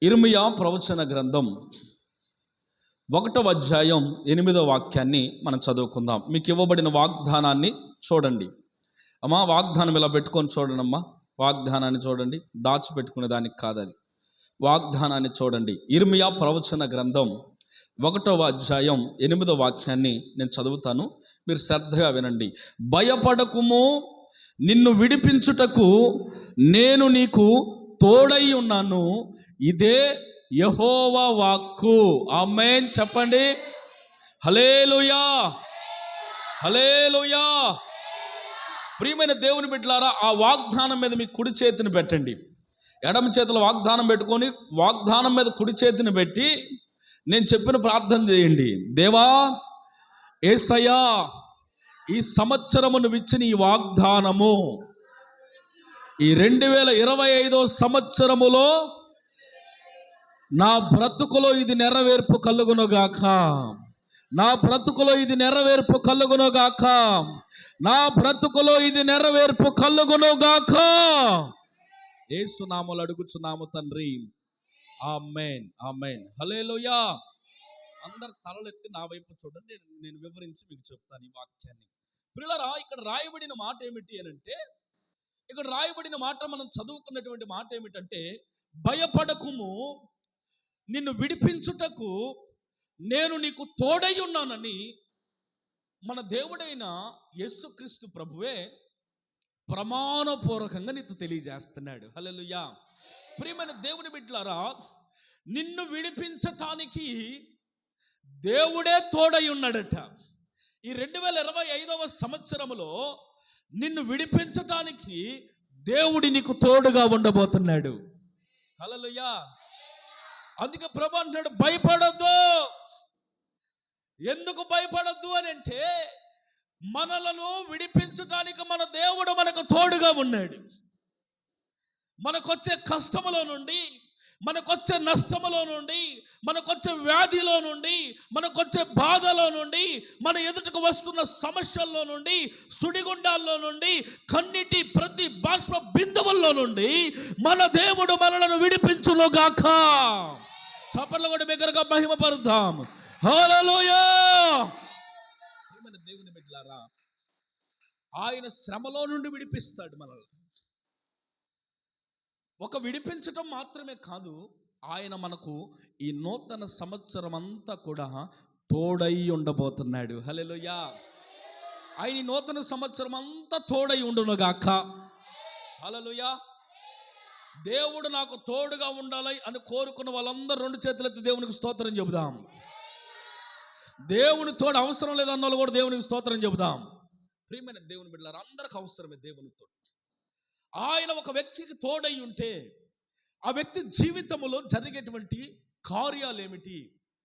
ఇర్మియా ప్రవచన గ్రంథం 1వ అధ్యాయం 8వ వాక్యాన్ని మనం చదువుకుందాం. మీకు ఇవ్వబడిన వాగ్దానాన్ని చూడండి అమ్మా. వాగ్దానం ఇలా పెట్టుకొని చూడండి అమ్మా. వాగ్దానాన్ని చూడండి, దాచిపెట్టుకునే దానికి కాదు, అది వాగ్దానాన్ని చూడండి. ఇర్మియా ప్రవచన గ్రంథం 1వ అధ్యాయం 8వ వాక్యాన్ని నేను చదువుతాను, మీరు శ్రద్ధగా వినండి. భయపడకుము, నిన్ను విడిపించుటకు నేను నీకు తోడై ఉన్నాను, ఇదే యెహోవా వాక్కు. ఆమేన్ చెప్పండి. హల్లెలూయా, హల్లెలూయా. ప్రియమైన దేవుని బిడ్డలారా, ఆ వాగ్దానం మీద మీ కుడి చేతిని పెట్టండి. ఎడమ చేతిలో వాగ్దానం పెట్టుకొని వాగ్దానం మీద కుడి చేతిని పెట్టి నేను చెప్పిన ప్రార్థన చేయండి. దేవా యేసయ్యా, ఈ సంవత్సరమును ఇచ్చిన ఈ వాగ్దానము ఈ 2025వ సంవత్సరములో నా బ్రతుకులో ఇది నెరవేర్పు కలుగునుగాక, నా బ్రతుకులో ఇది నెరవేర్పు కలుగునుగాక, నా బ్రతుకులో ఇది నెరవేర్పు కలుగునుగాక. యేసు నామములో అడుగుచున్నాము తండ్రి, ఆమేన్, ఆమేన్, హల్లెలూయా. అందరు తలలెత్తి నా వైపు చూడండి, నేను వివరించి మీకు చెప్తాను ఈ వాక్యాన్ని. ప్రియులారా, ఇక్కడ రాయబడిన మాట ఏమిటి అని అంటే, ఇక్కడ రాయబడిన మాట మనం చదువుకున్నటువంటి మాట ఏమిటంటే, భయపడకుము, నిన్ను విడిపించుటకు నేను నీకు తోడై ఉన్నానని మన దేవుడైన యేసుక్రీస్తు ప్రభువే ప్రమాణపూర్వకంగా నీకు తెలియజేస్తున్నాడు. హల్లెలూయా. ప్రియమైన దేవుని బిడ్డలారా, నిన్ను విడిపించటానికి దేవుడే తోడై ఉన్నాడట. ఈ 2025వ సంవత్సరములో నిన్ను విడిపించటానికి దేవుడి నీకు తోడుగా ఉండబోతున్నాడు. హల్లెలూయా. అందుకే ప్రభు అంటున్నాడు, భయపడొద్దు. ఎందుకు భయపడొద్దు అని అంటే, మనలను విడిపించడానికి మన దేవుడు మనకు తోడుగా ఉన్నాడు. మనకొచ్చే కష్టములో నుండి, మనకొచ్చే నష్టములో నుండి, మనకొచ్చే వ్యాధిలో నుండి, మనకొచ్చే బాధలో నుండి, మన ఎదుటకు వస్తున్న సమస్యల్లో నుండి, సుడిగుండాల్లో నుండి, కన్నిటి ప్రతి బాష్ప బిందువుల్లో నుండి మన దేవుడు మనలను విడిపించునుగాక. చప్పట్లు కూడా బిగ్గరగా మహిమపరుద్దాం. హల్లెలూయా. దేవుని బిడ్డలారా, ఆయన శ్రమలో నుండి విడిపిస్తాడు మనల్ని. ఒక విడిపించటం మాత్రమే కాదు, ఆయన మనకు ఈ నూతన సంవత్సరం అంతా కూడా తోడై ఉండబోతున్నాడు. హల్లెలూయా. ఆయన నూతన సంవత్సరం అంతా తోడై ఉండునుగాక. హల్లెలూయా. దేవుడు నాకు తోడుగా ఉండాలి అని కోరుకున్న వాళ్ళందరూ 2 చేతులెత్తి దేవునికి స్తోత్రం చెబుదాం. దేవుని తోడు అవసరం లేదన్న వాళ్ళు కూడా దేవునికి స్తోత్రం చెబుదాం. ప్రియమైన దేవుని బిడ్డలారా, అందరికి అవసరమే దేవుని తోడు. ఆయన ఒక వ్యక్తికి తోడై ఉంటే ఆ వ్యక్తి జీవితంలో జరిగేటువంటి కార్యాలు ఏమిటి,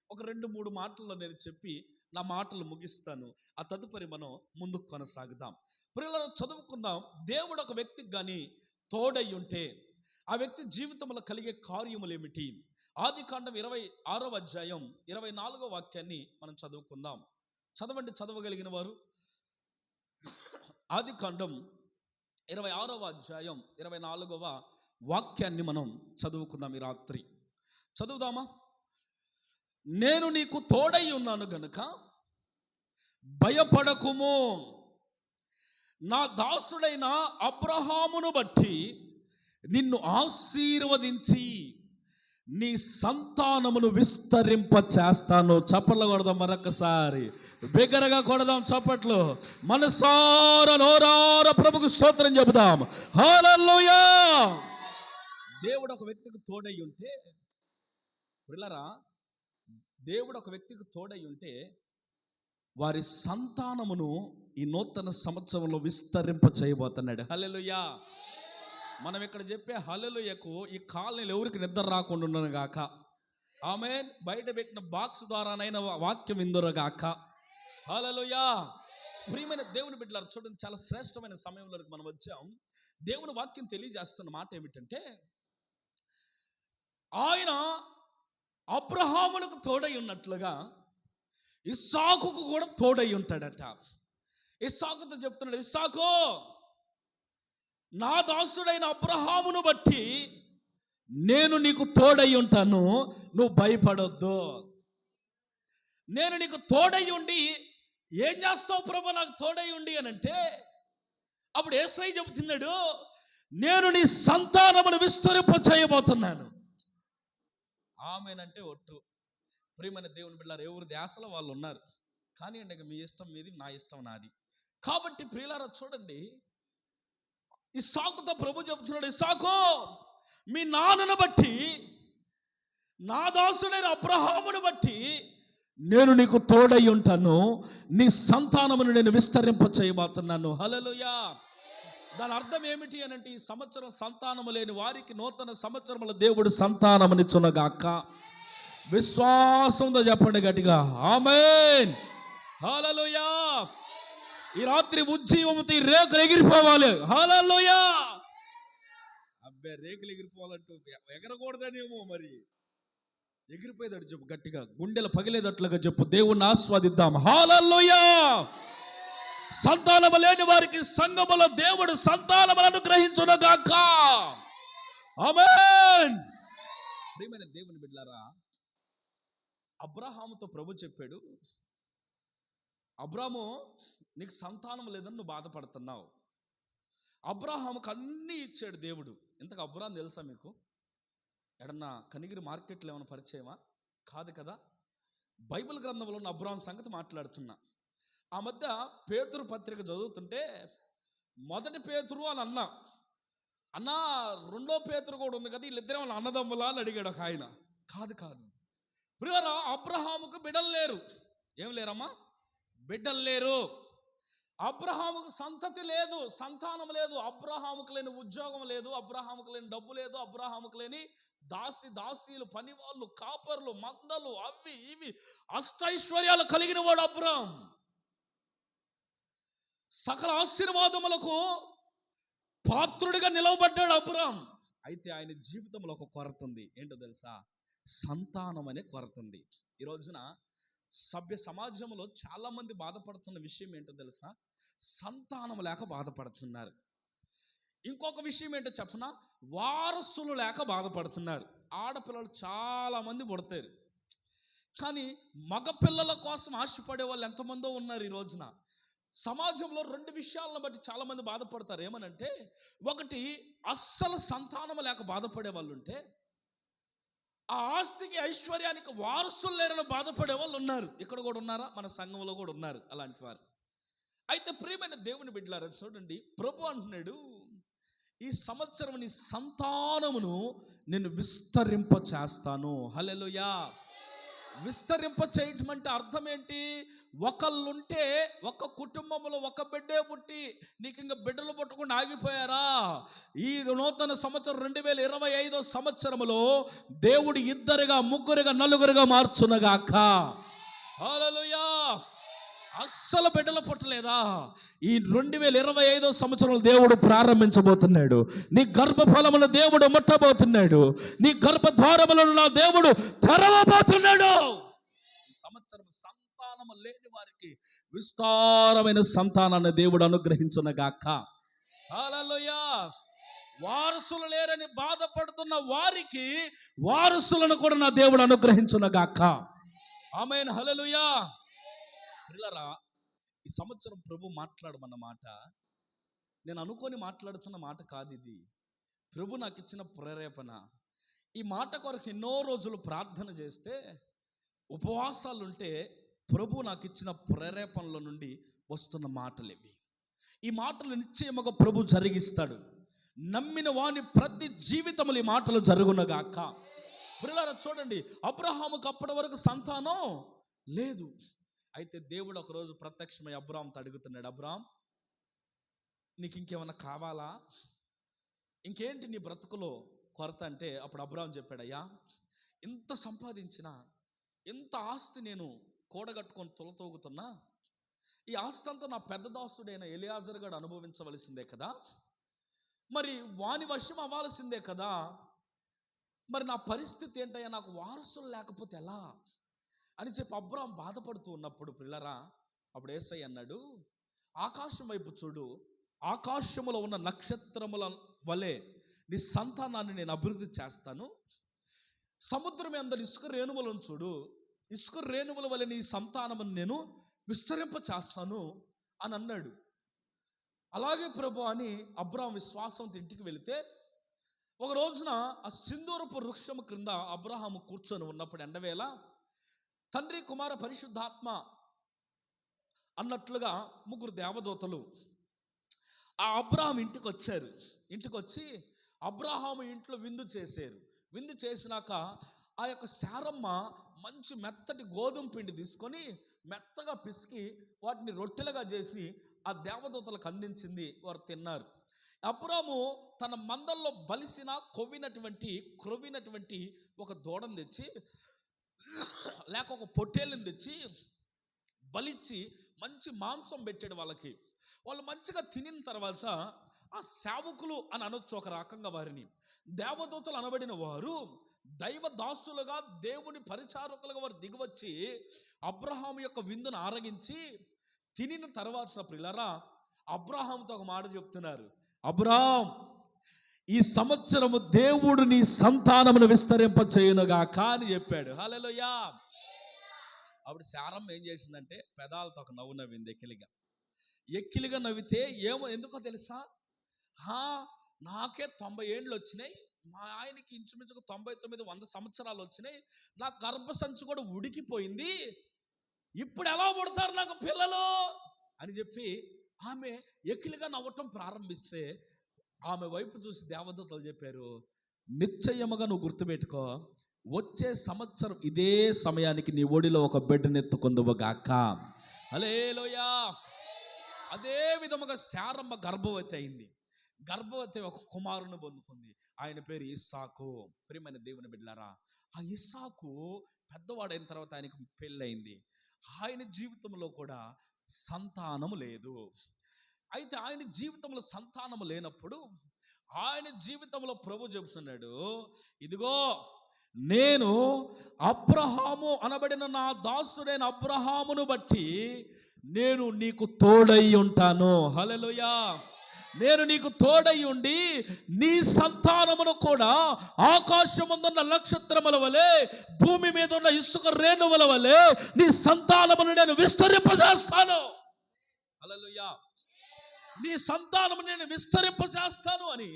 ఒక 2-3 మాటల్లో నేను చెప్పి నా మాటలు ముగిస్తాను. ఆ తదుపరి మనం ముందుకు కొనసాగుదాం. ప్రియులారా, చదువుకుందాం. దేవుడు ఒక వ్యక్తికి కానీ తోడై ఉంటే ఆ వ్యక్తి జీవితంలో కలిగే కార్యములు ఏమిటి? ఆదికాండం 26వ అధ్యాయం 24వ వాక్యాన్ని మనం చదువుకుందాం. చదవండి, చదవగలిగిన వారు. ఆదికాండం 26వ అధ్యాయం 24వ వాక్యాన్ని మనం చదువుకుందాం ఈ రాత్రి. చదువుదామా? నేను నీకు తోడై ఉన్నాను గనుక భయపడకుము, నా దాసుడైన అబ్రహామును బట్టి నిన్ను ఆశీర్వదించి నీ సంతానమును విస్తరింప చేస్తాను. చప్పట్లు కొడదాం, మరొకసారి బిగ్గరగా కొడదాం చప్పట్లు. మనసారా నోరారా ప్రభుకు స్తోత్రం చెబుదాం. హల్లెలూయా. దేవుడు ఒక వ్యక్తికి తోడై ఉంటే, ప్రియులారా, దేవుడు ఒక వ్యక్తికి తోడై ఉంటే వారి సంతానమును ఈ నూతన సంవత్సరంలో విస్తరింప చేయబోతున్నాడు. హల్లెలూయా. మనం ఇక్కడ చెప్పే హల్లెలూయాకు ఈ కాలనీలు ఎవరికి నిద్ర రాకుండా ఉండను గాక. ఆమేన్. బయట పెట్టిన బాక్స్ ద్వారానైనా వాక్యం విందురుగాక. హల్లెలూయా. ప్రియమైన దేవుని బిడ్డలారా, చూడండి, చాలా శ్రేష్టమైన సమయంలోకి మనం వచ్చాం. దేవుని వాక్యం తెలియజేస్తున్న మాట ఏమిటంటే, ఆయన అబ్రహాములకు తోడై ఉన్నట్లుగా ఇస్సాకుకు కూడా తోడై ఉంటాడట. ఇస్సాకుతో చెప్తున్నాడు, ఇస్సాకు, నా దాసుడైన అబ్రహామును బట్టి నేను నీకు తోడై ఉంటాను, నువ్వు భయపడొద్దు. నేను నీకు తోడై ఉండి ఏం చేస్తావు ప్రభు నాకు తోడై ఉండి అని అంటే, అప్పుడు యేసయ్య చెబుతున్నాడు, నేను నీ సంతానమును విస్తరింప చేయబోతున్నాను. ఆమెనంటే ఒట్టు. ప్రియమైన దేవుని బిడ్డలారా, ఎవరి ధ్యాసలో వాళ్ళు ఉన్నారు. కానీ అండి, మీ ఇష్టం మీది, నా ఇష్టం నాది. కాబట్టి ప్రియులారా చూడండి, ఇస్సాకుతో ప్రభు చెబుతున్నాడు, ఇస్సాకు, మీ నాన్నను బట్టి, నా దాసుడైన అబ్రహామును బట్టి నేను నీకు తోడై ఉంటాను, నీ సంతానమును నేను విస్తరింప చేయబోతున్నాను. హల్లెలూయా. దాని అర్థం ఏమిటి అని అంటే, ఈ సంవత్సరం సంతానము లేని వారికి నూతన సంవత్సరముల దేవుడు సంతానమునిచ్చునగాక. విశ్వాసంతో చెప్పండి గట్టిగా, ఆమేన్. హల్లెలూయా. ఈ రాత్రి ఉజ్జీవముతో ఈ రేకులు ఎగిరిపోవాలి. హల్లెలూయా. అబ్బే, రేకులు ఎగిరిపోవాలంటూ ఎగరకూడదనేమో, మరి ఎగిరిపోయేదట్టు చెప్పు గట్టిగా, గుండెలు పగిలేదట్లుగా చెప్పు, దేవుణ్ణి ఆస్వాదిద్దాం. హల్లెలూయా. సంతానము లేని వారికి సంఘములో దేవుడు సంతానమును అనుగ్రహించునుగాక. ఆమేన్. ప్రియమైన దేవుని బిడ్డలారా, అబ్రహాముతో ప్రభు చెప్పాడు, అబ్రాము, నీకు సంతానం లేదని నువ్వు బాధపడుతున్నావు. అబ్రహాముకు అన్నీ ఇచ్చాడు దేవుడు. ఇంతకు అబ్రాము తెలుసా మీకు? ఎడన్నా కనిగిరి మార్కెట్లో ఏమైనా పరిచయమా? కాదు కదా. బైబిల్ గ్రంథంలో ఉన్న అబ్రాము సంగతి మాట్లాడుతున్నా. ఆ మధ్య పేతురు పత్రిక చదువుతుంటే, మొదటి పేతురు అని అన్నా రెండో పేతురు కూడా ఉంది కదా, వీళ్ళిద్దరే వాళ్ళ అన్నదమ్ములా అని అడిగాడు ఒక ఆయన. కాదు ప్రియరా, అబ్రహాముకు బిడ్డలు లేరు. ఏం లేరమ్మా? బిడ్డలు లేరు. అబ్రహాముకు సంతతి లేదు, సంతానం లేదు. అబ్రహాముకు లేని ఉద్యోగం లేదు, అబ్రహాముకు లేని డబ్బు లేదు, అబ్రహాముకు లేని దాసీలు, పనివాళ్ళు, కాపర్లు, మందలు, అవి ఇవి అష్టైశ్వర్యాలు కలిగిన వాడు అబ్రహాం. సకల ఆశీర్వాదములకు పాత్రుడిగా నిలవబడ్డాడు అబ్రహాం. అయితే ఆయన జీవితంలో ఒక కొరత ఉంది. ఏంటో తెలుసా? సంతానం అనే కొరత ఉంది. ఈ రోజున సభ్య సమాజంలో చాలా మంది బాధపడుతున్న విషయం ఏంటో తెలుసా? సంతానం లేక బాధపడుతున్నారు. ఇంకొక విషయం ఏంటో చెప్పనా? వారసులు లేక బాధపడుతున్నారు. ఆడపిల్లలు చాలా మంది పుడతారు, కానీ మగపిల్లల కోసం ఆశపడే వాళ్ళు ఎంతమందో ఉన్నారు. ఈ రోజున సమాజంలో రెండు విషయాలను బట్టి చాలా మంది బాధపడతారు. ఏమనంటే, ఒకటి, అస్సలు సంతానం లేక బాధపడే వాళ్ళు ఉంటే, ఆ ఆస్తికి ఐశ్వర్యానికి వారసులు లేరని బాధపడే వాళ్ళు ఉన్నారు. ఇక్కడ కూడా ఉన్నారా? మన సంఘంలో కూడా ఉన్నారు అలాంటి వారు. అయితే ప్రియమైన దేవుని బిడ్డలారా చూడండి, ప్రభు అంటున్నాడు, ఈ సంవత్సరం నీ సంతానమును నేను విస్తరింప చేస్తాను. హల్లెలూయా. విస్తరింప చేయటం అంటే అర్థం ఏంటి? ఒకళ్ళుంటే, ఒక కుటుంబంలో ఒక బిడ్డే పుట్టి నీకు ఇంకా బిడ్డలు పుట్టకుండా ఆగిపోయారా? ఈ నూతన సంవత్సరం 2025 సంవత్సరములో దేవుడు ఇద్దరుగా, ముగ్గురుగా, నలుగురుగా మార్చునగాక. హల్లెలూయా. అస్సలు బిడ్డలు పుట్టలేదా? ఈ 2025 సంవత్సరంలో దేవుడు ప్రారంభించబోతున్నాడు. నీ గర్భఫలమును దేవుడు ముట్టబోతున్నాడు. నీ గర్భద్వారములను నా దేవుడు తెరవబోతున్నాడు. ఈ సంవత్సరం సంతానము లేని వారికి విస్తారమైన సంతానాన్ని దేవుడు అనుగ్రహించునగాక. హల్లెలూయా. వారసులు లేరని బాధపడుతున్న వారికి వారసులను కూడా నా దేవుడు అనుగ్రహించునగాక. ఆమేన్. హల్లెలూయా. పిల్లరా, ఈ సంవత్సరం ప్రభు మాట్లాడమన్న మాట నేను అనుకొని మాట్లాడుతున్న మాట కాదు. ఇది ప్రభు నాకు ఇచ్చిన ప్రేరేపణ. ఈ మాట కొరకు ఎన్నో రోజులు ప్రార్థన చేస్తే, ఉపవాసాలుంటే ప్రభు నాకు ఇచ్చిన ప్రేరేపణల నుండి వస్తున్న మాటలు ఇవి. ఈ మాటలు నిశ్చయముగా ప్రభు జరిగిస్తాడు. నమ్మిన వాని ప్రతి జీవితములు ఈ మాటలు జరుగునగాక. పిల్లరా చూడండి, అబ్రహాముకు అప్పటి వరకు సంతానం లేదు. అయితే దేవుడు ఒకరోజు ప్రత్యక్షమై అబ్రాహాముతో అడుగుతున్నాడు, అబ్రాహాం, నీకు ఇంకేమన్నా కావాలా? ఇంకేంటి నీ బ్రతుకులో కొరత అంటే, అప్పుడు అబ్రాహాం చెప్పాడు, అయ్యా, ఇంత సంపాదించిన, ఇంత ఆస్తి నేను కూడగట్టుకొని తొలతూగుతున్నా, ఈ ఆస్తి అంతా నా పెద్ద దాసుడైన ఎలియాజరు గారు అనుభవించవలసిందే కదా, మరి వాని వశం అవ్వాల్సిందే కదా, మరి నా పరిస్థితి ఏంటయ్యా, నాకు వారసులు లేకపోతే ఎలా అని చెప్పి అబ్రాహాం బాధపడుతూ ఉన్నప్పుడు, పిల్లరా, అప్పుడు యేసయ్య అన్నాడు, ఆకాశం వైపు చూడు, ఆకాశములో ఉన్న నక్షత్రముల వలె నీ సంతానాన్ని నేను అభివృద్ధి చేస్తాను. సముద్రం అందరి ఇసుక రేణువులను చూడు, ఇసుక రేణువుల వల్ల నీ సంతానమును నేను విస్తరింప చేస్తాను అని అన్నాడు. అలాగే ప్రభు అని అబ్రాహాం విశ్వాసంతో ఇంటికి వెళితే, ఒక రోజున ఆ సింధూరపు వృక్షము క్రింద అబ్రహాము కూర్చొని ఉన్నప్పుడు ఎండవేళ తండ్రి కుమార పరిశుద్ధాత్మ అన్నట్లుగా ముగ్గురు దేవదూతలు ఆ అబ్రహాం ఇంటికి వచ్చారు. ఇంటికి వచ్చి అబ్రహాము ఇంట్లో విందు చేశారు. విందు చేసినాక ఆ యొక్క శారమ్మ మంచి మెత్తటి గోధుమ పిండి తీసుకొని మెత్తగా పిసికి వాటిని రొట్టెలుగా చేసి ఆ దేవదూతలకు అందించింది. వారు తిన్నారు. అబ్రాము తన మందల్లో బలిసిన క్రొవ్వినటువంటి ఒక దూడను తెచ్చి, లేక ఒక పొట్టేళ్ళని తెచ్చి బలిచ్చి మంచి మాంసం పెట్టాడు వాళ్ళకి. వాళ్ళు మంచిగా తినిన తర్వాత ఆ సేవకులు అని అనొచ్చు ఒక రకంగా వారిని. దేవదూతలు అనబడిన వారు దైవ దాసులుగా, దేవుని పరిచారకులుగా వారు దిగివచ్చి అబ్రహాము యొక్క విందును ఆరగించి తినిన తర్వాత ప్రియులారా అబ్రహాముతో ఒక మాట చెప్తున్నారు. అబ్రహాం, ఈ సంవత్సరము దేవుడు నీ సంతానమును విస్తరింప చేయునుగాక అని చెప్పాడు. హల్లెలూయా. అప్పుడు శారమ్మ ఏం చేసిందంటే పెదాలతో ఒక నవ్వు నవ్వింది, ఎక్కిలిగా నవ్వితే ఎందుకో తెలుసా, నాకే 90 ఏండ్లు వచ్చినాయి, మా ఆయనకి ఇంచుమించుకు 99-100 సంవత్సరాలు వచ్చినాయి, నా గర్భసంచి కూడా ఉడికిపోయింది, ఇప్పుడు ఎలా పుడతారు నాకు పిల్లలు అని చెప్పి ఆమె ఎక్కిలిగా నవ్వటం ప్రారంభిస్తే, ఆమె వైపు చూసి దేవదూతలు చెప్పారు, నిశ్చయముగా నువ్వు గుర్తుపెట్టుకో, వచ్చే సంవత్సరం ఇదే సమయానికి నీ ఒడిలో ఒక బిడ్డను ఎత్తుకొందువుగాక. హల్లెలూయా. అదే విధముగా శారమ్మ గర్భవతి అయింది. గర్భవతి ఒక కుమారుని పొందుకుంది. ఆయన పేరు ఇస్సాకు. ప్రియమైన దేవుని బిడ్డలారా, ఆ ఇస్సాకు పెద్దవాడైన తర్వాత ఆయనకు పెళ్ళయింది. ఆయన జీవితంలో కూడా సంతానము లేదు. అయితే ఆయన జీవితంలో సంతానము లేనప్పుడు ఆయన జీవితంలో ప్రభు చెబుతున్నాడు, ఇదిగో నేను అబ్రహాము అనబడిన నా దాసుడైన అబ్రహామును బట్టి నేను నీకు తోడై ఉంటాను. హల్లెలూయా. నేను నీకు తోడై ఉండి నీ సంతానమును కూడా ఆకాశముందున్న నక్షత్రముల వలె, భూమి మీద ఉన్న ఇసుక రేణువుల వలె నీ సంతానమును నేను విస్తరింపజేస్తాను. హల్లెలూయా. నీ సంతానము నేను విస్తరింపజేస్తాను అని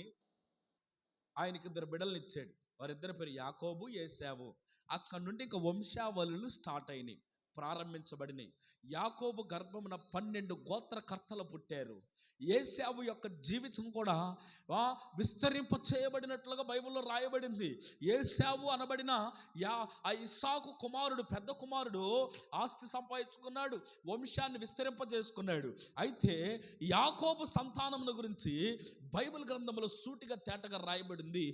ఆయనకి 2 బిడ్డలను ఇచ్చాడు. వారిద్దరి పేరు యాకోబు, ఏశావు. అక్కడి నుండి ఇక వంశావళులు స్టార్ట్ అయినాయి, ప్రారంభించబడినాయి. యాకోబు గర్భమున 12 గోత్రకర్తలు పుట్టారు. ఏశావు యొక్క జీవితం కూడా విస్తరింప చేయబడినట్లుగా బైబిల్లో రాయబడింది. ఏశావు అనబడిన ఆ ఇస్సాకు కుమారుడు, పెద్ద కుమారుడు ఆస్తి సంపాదించుకున్నాడు, వంశాన్ని విస్తరింప చేసుకున్నాడు. అయితే యాకోబు సంతానముల గురించి బైబిల్ గ్రంథంలో సూటిగా తేటగా రాయబడింది.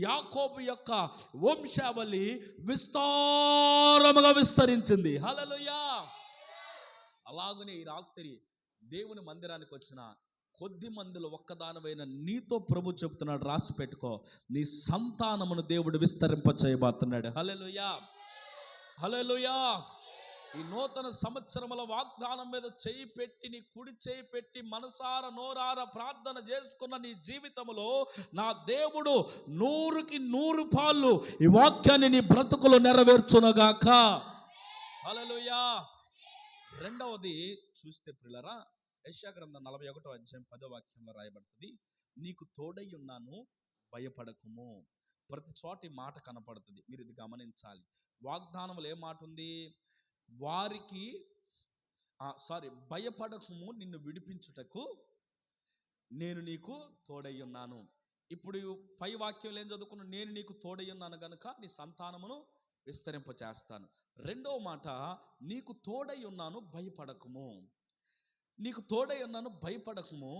యాకోబు యొక్క వంశావళి విస్తారముగా విస్తరించింది. హల్లెలూయా. అలాగనే ఈ రాత్రి దేవుని మందిరానికి వచ్చిన కొద్ది మందిలో ఒక్కదానమైన నీతో ప్రభు చెప్తున్నాడు, రాసి పెట్టుకో, నీ సంతానమును దేవుడు విస్తరింప చేయబోతున్నాడు. హల్లెలూయా. హల్లెలూయా. ఈ నూతన సంవత్సరముల వాగ్దానం మీద చేయి పెట్టి, నీ కుడి చేయి పెట్టి మనసార నోరార ప్రార్థన చేసుకున్న నీ జీవితంలో నా దేవుడు 100కి 100 పాళ్ళు ఈ వాక్యాన్ని నీ బ్రతుకులు నెరవేర్చునగాక. హల్లెలూయా. రెండవది చూస్తే ప్రియులారా, యెషయా గ్రంథం 41వ అధ్యాయం 10వ వాక్యంలో రాయబడుతుంది, నీకు తోడై ఉన్నాను, భయపడకుము. ప్రతి చోట ఈ మాట కనపడుతుంది, మీరు ఇది గమనించాలి. వాగ్దానంలో ఏ మాట ఉంది? వారికి భయపడకుము, నిన్ను విడిపించుటకు నేను నీకు తోడై ఉన్నాను. ఇప్పుడు పై వాక్యంలో ఏం చదువుకున్నాను? నేను నీకు తోడై ఉన్నాను గనుక నీ సంతానమును విస్తరింప చేస్తాను. రెండవ మాట, నీకు తోడై ఉన్నాను, భయపడకుము. నీకు తోడై ఉన్నాను, భయపడకుము,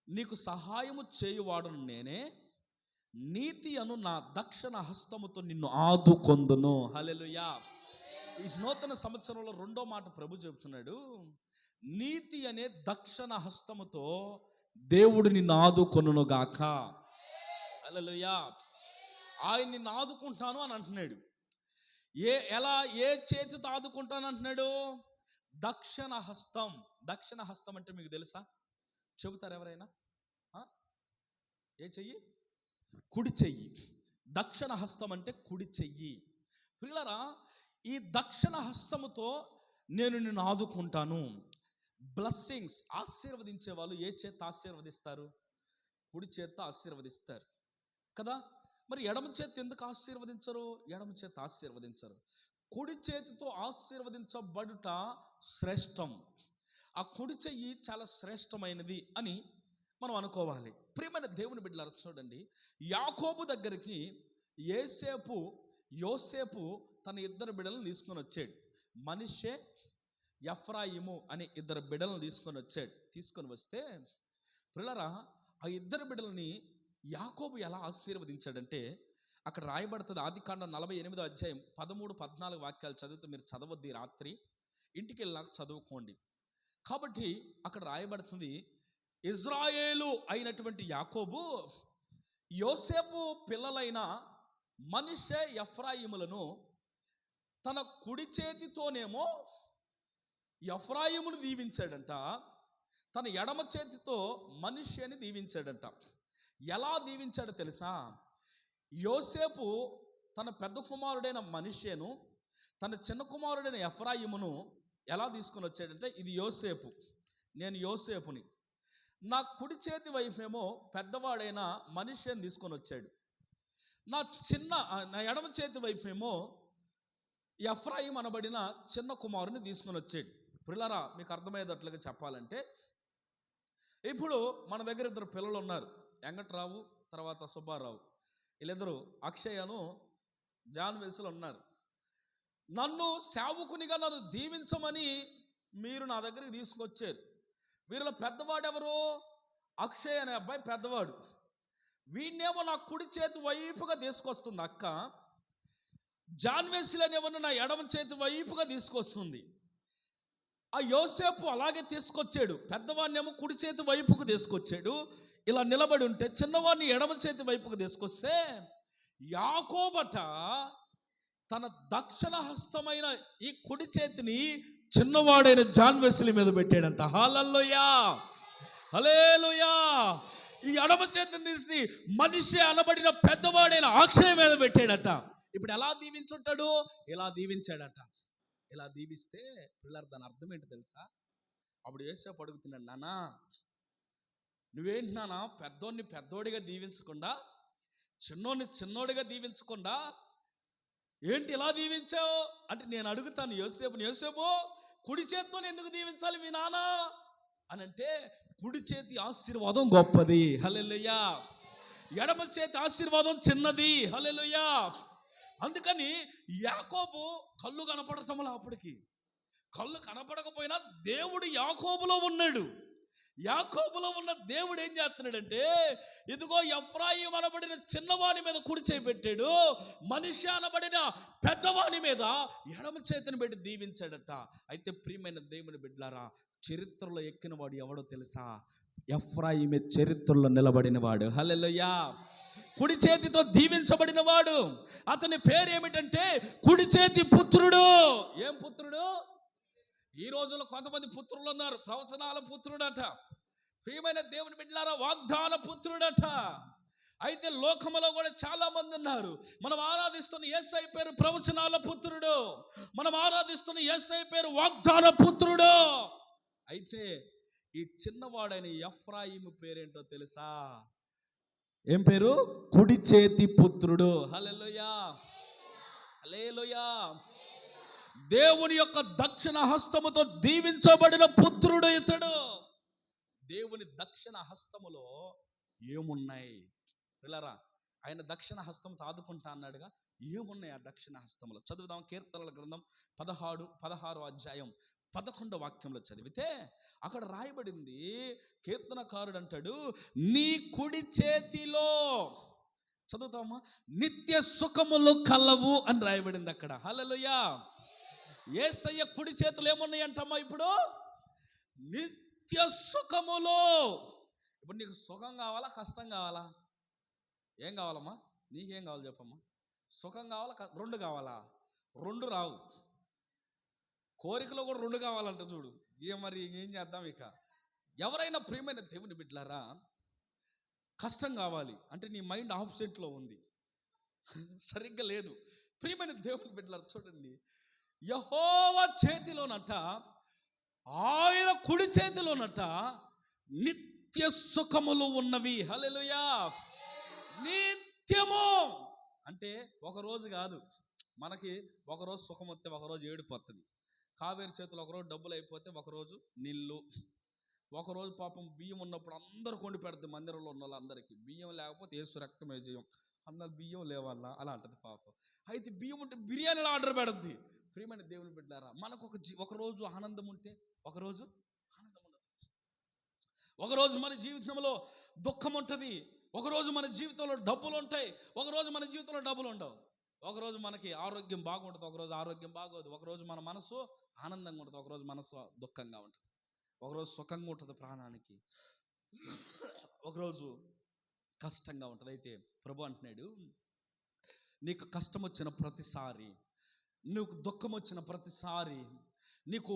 నీకు సహాయము చేయువాడును నేనే, నీతి అను నా దక్షిణ హస్తముతో నిన్ను ఆదుకొందును. హల్లెలూయా. ఈ నూతన సంవత్సరంలో రెండో మాట ప్రభు చెబుతున్నాడు, నీతి అనే దక్షిణ హస్తముతో దేవుడు నిన్ను ఆదుకొనుగాక. హల్లెలూయా. ఆయన నిన్ను ఆదుకుంటాను అని అంటున్నాడు. ఏ చేతితో ఆదుకుంటాను అంటున్నాడు? దక్షిణ హస్తం. దక్షిణ హస్తం అంటే మీకు తెలుసా? చెబుతారు ఎవరైనా? ఏ చెయ్యి? కుడి చెయ్యి. దక్షిణ హస్తం అంటే కుడి చెయ్యి. ప్రియులారా, ఈ దక్షిణ హస్తముతో నేను నిన్ను ఆదుకుంటాను. బ్లెస్సింగ్స్, ఆశీర్వదించే వాళ్ళు ఏ చేత ఆశీర్వదిస్తారు? కుడి చేత ఆశీర్వదిస్తారు కదా. మరి ఎడమ చేత ఎందుకు ఆశీర్వదించరు? ఎడమ చేత ఆశీర్వదించరు. కుడి చేతితో ఆశీర్వదించబడుట శ్రేష్టం. ఆ కుడి చెయ్యి చాలా శ్రేష్టమైనది అని మనం అనుకోవాలి. ప్రియమైన దేవుని బిడ్డలారా, చూడండి, యాకోబు దగ్గరికి యోసేపు తన ఇద్దరు బిడ్డలను తీసుకొని వచ్చాడు. మనష్షే, ఎఫ్రాయిము అనే ఇద్దరు బిడ్డలను తీసుకొని వస్తే ప్రియులారా, ఆ ఇద్దరు బిడ్డలని యాకోబు ఎలా ఆశీర్వదించాడంటే అక్కడ రాయబడుతుంది. ఆదికాండం 48వ అధ్యాయం 13-14 వాక్యాలు చదివితే మీరు చదవద్ది, రాత్రి ఇంటికి వెళ్ళాక చదువుకోండి. కాబట్టి అక్కడ రాయబడుతుంది, ఇజ్రాయేలు అయినటువంటి యాకోబు యోసేపు పిల్లలైన మనష్షే, ఎఫ్రాయిములను తన కుడి చేతితోనేమో ఎఫ్రాయిమును దీవించాడంట, తన ఎడమ చేతితో మనష్షేని దీవించాడంట. ఎలా దీవించాడో తెలుసా? యోసేపు తన పెద్ద కుమారుడైన మనష్షేను, తన చిన్న కుమారుడైన ఎఫ్రాయిమును ఎలా తీసుకొని వచ్చాడంటే, ఇది యోసేపు, నేను యోసేపుని, నా కుడి చేతి వైపేమో పెద్దవాడైన మనష్షేని తీసుకొని వచ్చాడు, నా ఎడమ చేతి వైపేమో ఎఫ్రాయిం అనబడిన చిన్న కుమారుని తీసుకొని వచ్చాడు. ప్రియులారా, మీకు అర్థమయ్యేటట్లుగా చెప్పాలంటే, ఇప్పుడు మన దగ్గర ఇద్దరు పిల్లలు ఉన్నారు, వెంకట్రావు తర్వాత సుబ్బారావు. వీళ్ళిద్దరూ అక్షయను జాన్వేసులు ఉన్నారు. నన్ను సేవకునిగా నన్ను దీవించమని మీరు నా దగ్గరికి తీసుకొచ్చారు. వీరిలో పెద్దవాడు ఎవరు? అక్షయ్ అనే అబ్బాయి పెద్దవాడు. వీడినేమో నా కుడి చేతి వైపుగా తీసుకొస్తుంది అక్క, జాన్వేసులు అనేవాడిని నా ఎడమ చేతి వైపుగా తీసుకొస్తుంది. ఆ యోసేపు అలాగే తీసుకొచ్చాడు, పెద్దవాడినేమో కుడి చేతి వైపుకు తీసుకొచ్చాడు. ఇలా నిలబడి ఉంటే చిన్నవాడిని ఎడమ చేతి వైపుకు తీసుకొస్తే యాకోబట తన దక్షిణ హస్తమైన ఈ కుడి చేతిని చిన్నవాడైన జాన్వేసుల మీద పెట్టాడంట. హల్లెలూయా, హల్లెలూయా. ఈ ఎడమ చేతిని తీసి మనష్షే అనబడిన పెద్దవాడైన అక్షయ మీద పెట్టాడట. ఇప్పుడు ఎలా దీవించుంటాడు? ఇలా దీవించాడట. ఇలా దీవిస్తే పిల్లలు, దాని అర్థం ఏంటి తెలుసా? అప్పుడు యోసేపు అడుగుతున్నాడు, నానా నువ్వేంటి నాన్న పెద్దోడిని పెద్దోడిగా దీవించకుండా, చిన్నోడిని చిన్నోడిగా దీవించకుండా ఏంటి ఇలా దీవించావు అంటే, నేను అడుగుతాను యోసేపు కుడి చేతితో ఎందుకు దీవించాలి మీ నాన్న అని అంటే, కుడి చేతి ఆశీర్వాదం గొప్పది, హల్లెలూయా. ఎడమ చేతి ఆశీర్వాదం చిన్నది, హల్లెలూయా. అందుకని యాకోబు కళ్ళు కనపడటంలో, అప్పటికి కళ్ళు కనపడకపోయినా దేవుడు యాకోబులో ఉన్నాడు. యాకోబులో ఉన్న దేవుడు ఏం చేస్తున్నాడంటే, ఇదిగో ఎఫ్రాయిం అనబడిన చిన్నవాని మీద కుడి చేయి పెట్టాడు, మనష్షే అనబడిన పెద్దవాని మీద ఎడమ చేతిని పెట్టి దీవించాడట. అయితే ప్రియమైన దేవుని బిడ్డలారా, చరిత్రలో ఎక్కిన వాడు ఎవడో తెలుసా? ఎఫ్రాయిమే చరిత్రలో నిలబడిన వాడు, హల్లెలూయా. కుడి చేతితో దీవించబడిన వాడు. అతని పేరు ఏమిటంటే కుడి చేతి పుత్రుడు. ఏం పుత్రుడు? ఈ రోజుల్లో కొంతమంది పుత్రులు ఉన్నారు, ప్రవచనాల పుత్రుడట. ప్రియమైన దేవుని బిడ్డలారా, వాగ్దాన పుత్రుడట. అయితే లోకములో కూడా చాలా మంది ఉన్నారు. మనం ఆరాధిస్తున్న యేసయ్య పేరు ప్రవచనాల పుత్రుడు, మనం ఆరాధిస్తున్న యేసయ్య పేరు వాగ్దాన పుత్రుడు. అయితే ఈ చిన్నవాడైన ఎఫ్రాయిము పేరేంటో తెలుసా? ఏం పేరు? కుడి చేతి పుత్రుడు. హల్లెలూయా, హల్లెలూయా. దేవుని యొక్క దక్షిణ హస్తముతో దీవించబడిన పుత్రుడు ఇతడు. దేవుని దక్షిణ హస్తములో ఏమున్నాయి పిల్లరా? ఆయన దక్షిణ హస్తంతో ఆదుకుంటా అన్నాడుగా, ఏమున్నాయి ఆ దక్షిణ హస్తములో? చదువుదాం. కీర్తనల గ్రంథం 16వ అధ్యాయం 11వ వాక్యంలో చదివితే అక్కడ రాయబడింది, కీర్తనకారుడు అంటాడు, నీ కుడి చేతిలో, చదువుతామా, నిత్య సుఖములు కలవు అని రాయబడింది అక్కడ. హల్లెలూయా. యేసయ్య కుడి చేతులు ఏమున్నాయి అంటమ్మా? ఇప్పుడు నిత్య సుఖములు. ఇప్పుడు నీకు సుఖం కావాలా, కష్టం కావాలా? ఏం కావాలమ్మా? నీకేం కావాలి చెప్పమ్మా? సుఖం కావాలా, రెండు కావాలా? రెండు రావు. కోరికలో కూడా రెండు కావాలంట. చూడు, మరి ఏం చేద్దాం? ఇక ఎవరైనా ప్రియమైన దేవుని బిడ్డలారా, కష్టం కావాలి అంటే నీ మైండ్ ఆబ్సెంట్లో ఉంది, సరిగ్గా లేదు. ప్రియమైన దేవుని బిడ్డలారా చూడండి, యెహోవా చేతిలోనట, ఆయన కుడి చేతిలోనట నిత్య సుఖములు ఉన్నవి. హల్లెలూయా. నిత్యము అంటే ఒకరోజు కాదు. మనకి ఒకరోజు సుఖం వస్తే ఒకరోజు ఏడిపోతుంది. కావేరి చేతులు ఒకరోజు డబ్బులు అయిపోతే ఒకరోజు నీళ్ళు, ఒకరోజు పాపం బియ్యం ఉన్నప్పుడు అందరూ కొండి పెడుతుంది. మందిరంలో ఉన్న వాళ్ళందరికీ బియ్యం లేకపోతే యేసు రక్తమే జయం అన్నారు. బియ్యం లేవన్నా అలా అంటది పాపం. అయితే బియ్యం ఉంటే బిర్యానీలో ఆర్డర్ పెడుతుంది. ప్రియమైన దేవుని బిడ్డలారా, మనకు ఒకరోజు ఆనందం ఉంటే ఒకరోజు ఆనందం ఉండదు. ఒకరోజు మన జీవితంలో దుఃఖం ఉంటుంది, ఒకరోజు మన జీవితంలో డబ్బులు ఉంటాయి, ఒకరోజు మన జీవితంలో డబ్బులు ఉండవు. ఒకరోజు మనకి ఆరోగ్యం బాగుంటుంది, ఒకరోజు ఆరోగ్యం బాగోదు. ఒకరోజు మన మనసు ఆనందంగా ఉంటుంది, ఒకరోజు మనసు దుఃఖంగా ఉంటుంది. ఒకరోజు సుఖంగా ఉంటుంది ప్రాణానికి, ఒకరోజు కష్టంగా ఉంటుంది. అయితే ప్రభు అంటున్నాడు, నీకు కష్టం వచ్చిన ప్రతిసారి, నీకు దుఃఖం వచ్చిన ప్రతిసారి, నీకు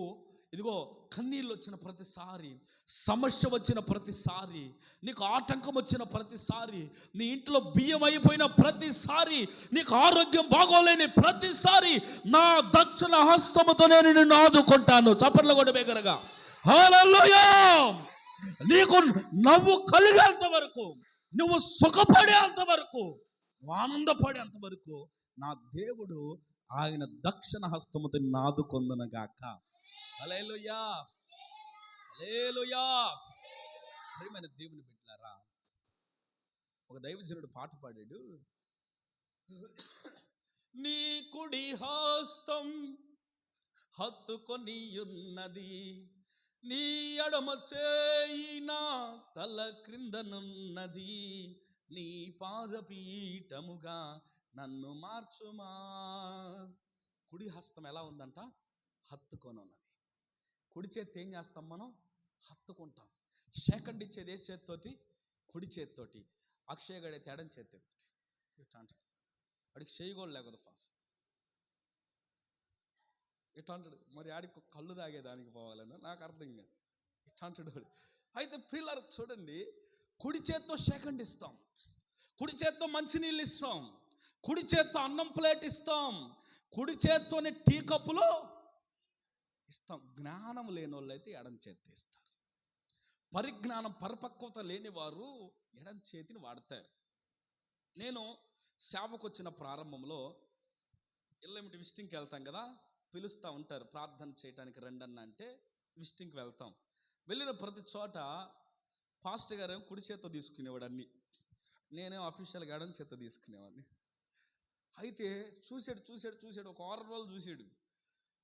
ఇదిగో కన్నీళ్ళు వచ్చిన ప్రతిసారి, సమస్య వచ్చిన ప్రతిసారి, నీకు ఆటంకం వచ్చిన ప్రతిసారి, నీ ఇంట్లో బియ్యం అయిపోయిన ప్రతిసారి, నీకు ఆరోగ్యం బాగోలేని ప్రతిసారి నా దక్షిణ హస్తముతో నేను నిన్ను ఆదుకుంటాను. చప్పట్లు కొట్టి బిగ్గరగా హల్లెలూయా. నీకు నవ్వు కలిగేంత వరకు, నువ్వు సుఖపడేంత వరకు, ఆనందపడేంత వరకు నా దేవుడు ఆయన దక్షిణ హస్తముతో నాదుకొందునగాక. హల్లెలూయా, హల్లెలూయా. ప్రియమైన దేవుని బిడ్డలారా, ఒక దైవజనుడు పాట పాడాడు, నీ కుడి హస్తం హత్తుకొని ఉన్నది, నీ ఎడమ చేయి నా తల క్రిందనున్నది, నీ పాదపీఠముగా నన్ను మార్చుమా. కుడి హస్తం ఎలా ఉందంట? హత్తుకొని ఉన్నది. కుడి చేతి ఏం చేస్తాం మనం? హత్తుకుంటాం. సెకండ్ ఇచ్చేది ఏ చేతితోటి? కుడి చేతితోటి. అక్షయ గడైతే ఎడం చేతి ఇట్లా అంటాడు. వాడికి చేయగోలు లేకదు పాప ఇట్లా అంటాడు. మరి ఆడికి కళ్ళు తాగేదానికి పోవాలని నాకు అర్థం కాదు. ఇట్లా అంటాడు. అయితే పిల్లలు చూడండి, కుడి చేత్తో సెకండ్ ఇస్తాం, కుడి చేత్తో మంచినీళ్ళు ఇస్తాం, కుడి చేత్తో అన్నం ప్లేట్ ఇస్తాం, కుడి చేత్తోనే టీ కప్పులో ఇస్తాం. జ్ఞానం లేని వాళ్ళు అయితే ఎడం చేతి ఇస్తారు. పరిజ్ఞానం పరిపక్వత లేని వారు ఎడం చేతిని వాడతారు. నేను సేవకు వచ్చిన ప్రారంభంలో ఇళ్ళేమిటి విజిటింగ్కి వెళ్తాం కదా, పిలుస్తూ ఉంటారు ప్రార్థన చేయడానికి రండన్న అంటే విజిటింగ్కి వెళ్తాం. వెళ్ళిన ప్రతి చోట పాస్టర్ గారు కుడి చేత్తో తీసుకునేవాడు అన్నీ, నేనే అఫీషియల్గా ఎడం చేత్తో తీసుకునేవాడిని. అయితే చూశాడు ఒక 6 రోజులు చూశాడు.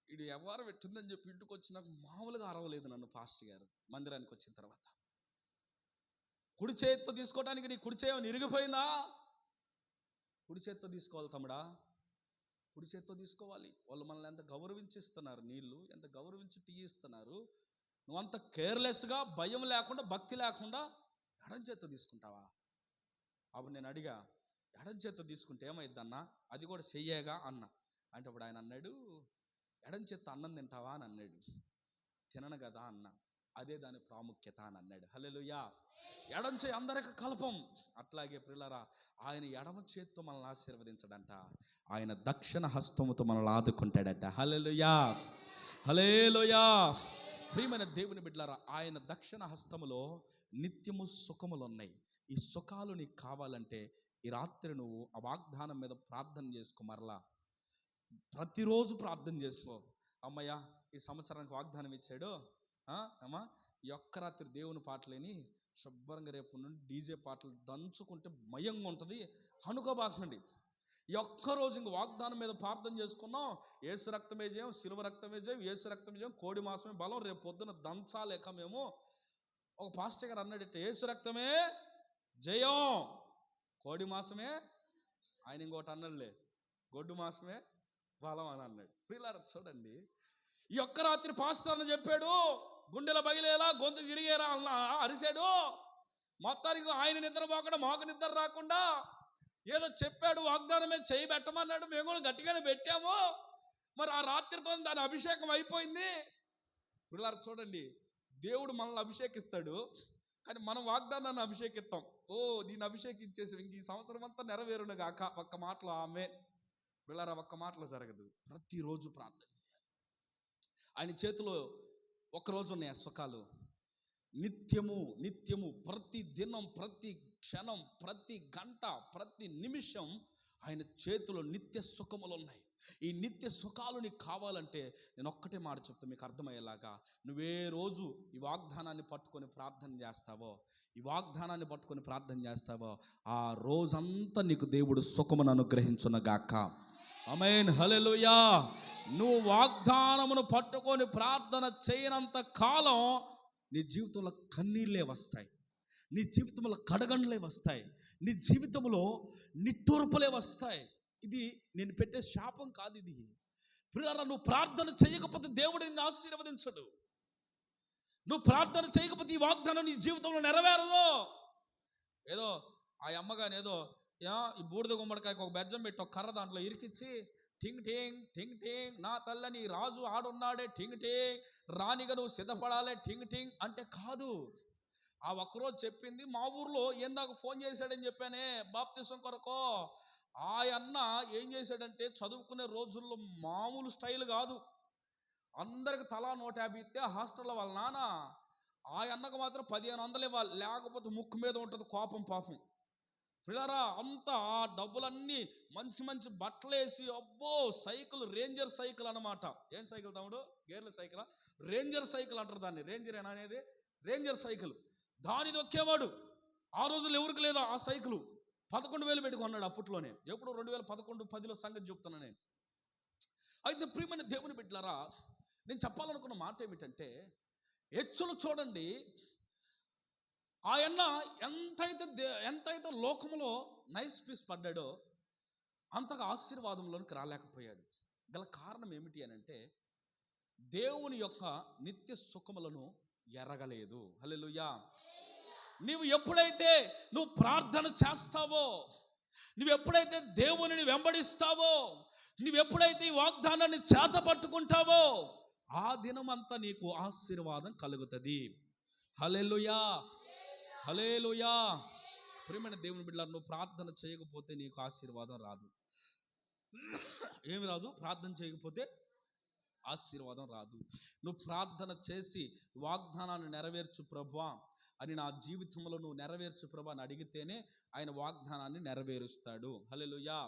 ఇది ఎవరు పెట్టిందని చెప్పి ఇంటికి వచ్చి నాకు మామూలుగా అరవలేదు నన్ను పాస్టర్ గారు. మందిరానికి వచ్చిన తర్వాత కుడి చేత్తో తీసుకోవడానికి నీ కుడి చేయమని ఇరిగిపోయిందా? కుడి చేత్తో తీసుకోవాలి తమ్ముడా, కుడి చేత్తో తీసుకోవాలి. వాళ్ళు మనల్ని ఎంత గౌరవించిస్తున్నారు, నీళ్ళు ఎంత గౌరవించి టీ ఇస్తున్నారు, నువ్వంత కేర్లెస్గా భయం లేకుండా భక్తి లేకుండా ఎడం చేత్తో తీసుకుంటావా? అప్పుడు నేను అడిగా, ఎడం చేత్తో తీసుకుంటే ఏమైద్దన్నా? అది కూడా చెయ్యేగా అన్న. అంటే అప్పుడు ఆయన అన్నాడు, ఎడం చేత్తో అన్నం తింటావా అని అన్నాడు. తినను కదా అన్న. అదే దాని ప్రాముఖ్యత అని అన్నాడు. హల్లెలూయా. ఎడం చేయి అందరికి కల్పం. అట్లాగే ప్రియులారా, ఆయన ఎడమ చేత్తో మనల్ని ఆశీర్వదించడంట, ఆయన దక్షిణ హస్తముతో మనల్ని ఆదుకుంటాడట. హల్లెలూయా, హల్లెలూయా. ప్రియమైన దేవుని బిడ్డలారా, ఆయన దక్షిణ హస్తములో నిత్యము సుఖములు ఉన్నాయి. ఈ సుఖాలు నీకు కావాలంటే ఈ రాత్రి నువ్వు ఆ వాగ్దానం మీద ప్రార్థన చేసుకో. మరలా ప్రతిరోజు ప్రార్థన చేసుకో. అమ్మయ్య ఈ సంవత్సరానికి వాగ్దానం ఇచ్చాడు అమ్మా, ఈ ఒక్క రాత్రి దేవుని పాటలేని శుభ్రంగా రేపు నుండి డీజే పాటలు దంచుకుంటే మయంగా ఉంటుంది అనుకోబాకండి. ఈ ఒక్కరోజు ఇంక వాగ్దానం మీద ప్రార్థన చేసుకున్నాం. యేసు రక్తమే జయం, సిలువ రక్తమే జయం, యేసు రక్తమే జయం, కోడి మాసమే బలం, రేపు పొద్దున దంచాలేక మేము. ఒక పాస్టర్ గారు అన్నాడట, యేసు రక్తమే జయం, కోడి మాసమే, ఆయన ఇంకోటి అన్నాడులే, గొడ్డు మాసమే బలం అని అన్నాడు. ప్రియులారా చూడండి, ఈ ఒక్క రాత్రి పాస్టర్ అని చెప్పాడు, గుండెల బగిలేలా గొంతు చిరిగేరా అన్న అరిశాడు. మొత్తానికి ఆయన నిద్ర పోకుండా మాకు నిద్ర రాకుండా ఏదో చెప్పాడు, వాగ్దానమే చేయి పెట్టమన్నాడు, మేము కూడా గట్టిగానే పెట్టాము. మరి ఆ రాత్రితో దాని అభిషేకం అయిపోయింది. పిల్లలు చూడండి, దేవుడు మనల్ని అభిషేకిస్తాడు, కానీ మనం వాగ్దానాన్ని అభిషేకిస్తాం. ఓ నేను అభిషేకించేసి ఇంక ఈ సంవత్సరం అంతా నెరవేరును గాక. ఒక్క మాటలో ఆమె పిల్లరా, ఒక్క మాటలో జరగదు. ప్రతిరోజు ప్రార్థన చేయాలి. ఆయన చేతిలో ఒక్కరోజు ఉన్నాయి ఆ సుఖాలు. నిత్యము ప్రతి దినం, ప్రతి క్షణం, ప్రతి గంట, ప్రతి నిమిషం ఆయన చేతిలో నిత్య సుఖములు ఉన్నాయి. ఈ నిత్య సుఖాలు నీకు కావాలంటే నేను ఒక్కటే మాట చెప్తాను మీకు అర్థమయ్యేలాగా. నువ్వే రోజు ఈ వాగ్దానాన్ని పట్టుకొని ప్రార్థన చేస్తావో ఆ రోజంతా నీకు దేవుడు సుఖమును అనుగ్రహించునుగాక. ఆమేన్, హల్లెలూయా. నువ్వు వాగ్దానమును పట్టుకొని ప్రార్థన చేయనంత కాలం నీ జీవితంలో కన్నీళ్ళే వస్తాయి, నీ జీవితంలో కడగండ్లే వస్తాయి, నీ జీవితంలో నిట్టూర్పులే వస్తాయి. ఇది నేను పెట్టే శాపం కాదు. ఇది ప్రియులారా, నువ్వు ప్రార్థన చేయకపోతే దేవుడు నిన్ను ఆశీర్వదించడు. నువ్వు ప్రార్థన చేయకపోతే ఈ వాగ్దానం నీ జీవితంలో నెరవేరదు. ఏదో ఆ అమ్మగాని ఏదో ఈ బూడిద గుమ్మడికాయకు ఒక బెజ్జం పెట్టి ఒక కర్ర దాంట్లో ఇరికిచ్చి టింగ్ టింగ్ టింగ్ టింగ్ నా తల్లని రాజు ఆడున్నాడే టింగ్ టింగ్ రాణిగా నువ్వు సిద్ధపడాలే టింగ్ టింగ్ అంటే కాదు. ఆ ఒక్కరోజు చెప్పింది. మా ఊర్లో నాకు ఫోన్ చేశాడని చెప్పానే బాప్తిసం కొరకు. ఆ అన్న ఏం చేశాడంటే చదువుకునే రోజుల్లో మామూలు స్టైల్ కాదు, అందరికి తలా 150 ఇస్తే హాస్టల్లో వాళ్ళ నాన్న ఆ అన్నకు మాత్రం 1500 ఇవ్వాలి, లేకపోతే ముక్కు మీద ఉంటుంది కోపం పాపం. పిల్లరా అంతా ఆ డబ్బులన్నీ మంచి మంచి బట్టలు వేసి అబ్బో సైకిల్, రేంజర్ సైకిల్ అనమాట. ఏం సైకిల్ తమ్ముడు? గేర్ల సైకిల్? రేంజర్ సైకిల్ అంటారు దాన్ని. రేంజర్ అనేది రేంజర్ సైకిల్. దాని దొక్కేవాడు. ఆ రోజులు ఎవరికి లేదా ఆ సైకిల్. 11,000 పెట్టుకున్నాడు అప్పట్లోనే. ఎప్పుడు 2011-10లో సంగతి చెప్తున్నా నేను. అయితే ప్రియమైన దేవుని బిడ్డలారా, నేను చెప్పాలనుకున్న మాట ఏమిటంటే హెచ్చులు చూడండి. ఆయన ఎంతైతే లోకంలో నైస్ పీస్ పడ్డాడో అంతగా ఆశీర్వాదంలోనికి రాలేకపోయాడు. గల కారణం ఏమిటి అని అంటే దేవుని యొక్క నిత్య సుఖములను ఎరగలేదు. హల్లెలూయా. నీవు ఎప్పుడైతే నువ్వు ప్రార్థన చేస్తావో, నువ్వు ఎప్పుడైతే దేవునిని వెంబడిస్తావో, నువ్వు ఎప్పుడైతే ఈ వాగ్దానాన్ని చేత పట్టుకుంటావో ఆ దినమంతా నీకు ఆశీర్వాదం కలుగుతుంది. హల్లెలూయా, హల్లెలూయా. ప్రియమైన దేవుని బిడ్డలారా, నువ్వు ప్రార్థన చేయకపోతే నీకు ఆశీర్వాదం రాదు. ఏమి రాదు? ప్రార్థన చేయకపోతే ఆశీర్వాదం రాదు. నువ్వు ప్రార్థన చేసి వాగ్దానాన్ని నెరవేర్చు ప్రభువా అని, నా జీవితంలో నువ్వు నెరవేర్చు ప్రభువా అని అడిగితేనే ఆయన వాగ్దానాన్ని నెరవేరుస్తాడు. హల్లెలూయా.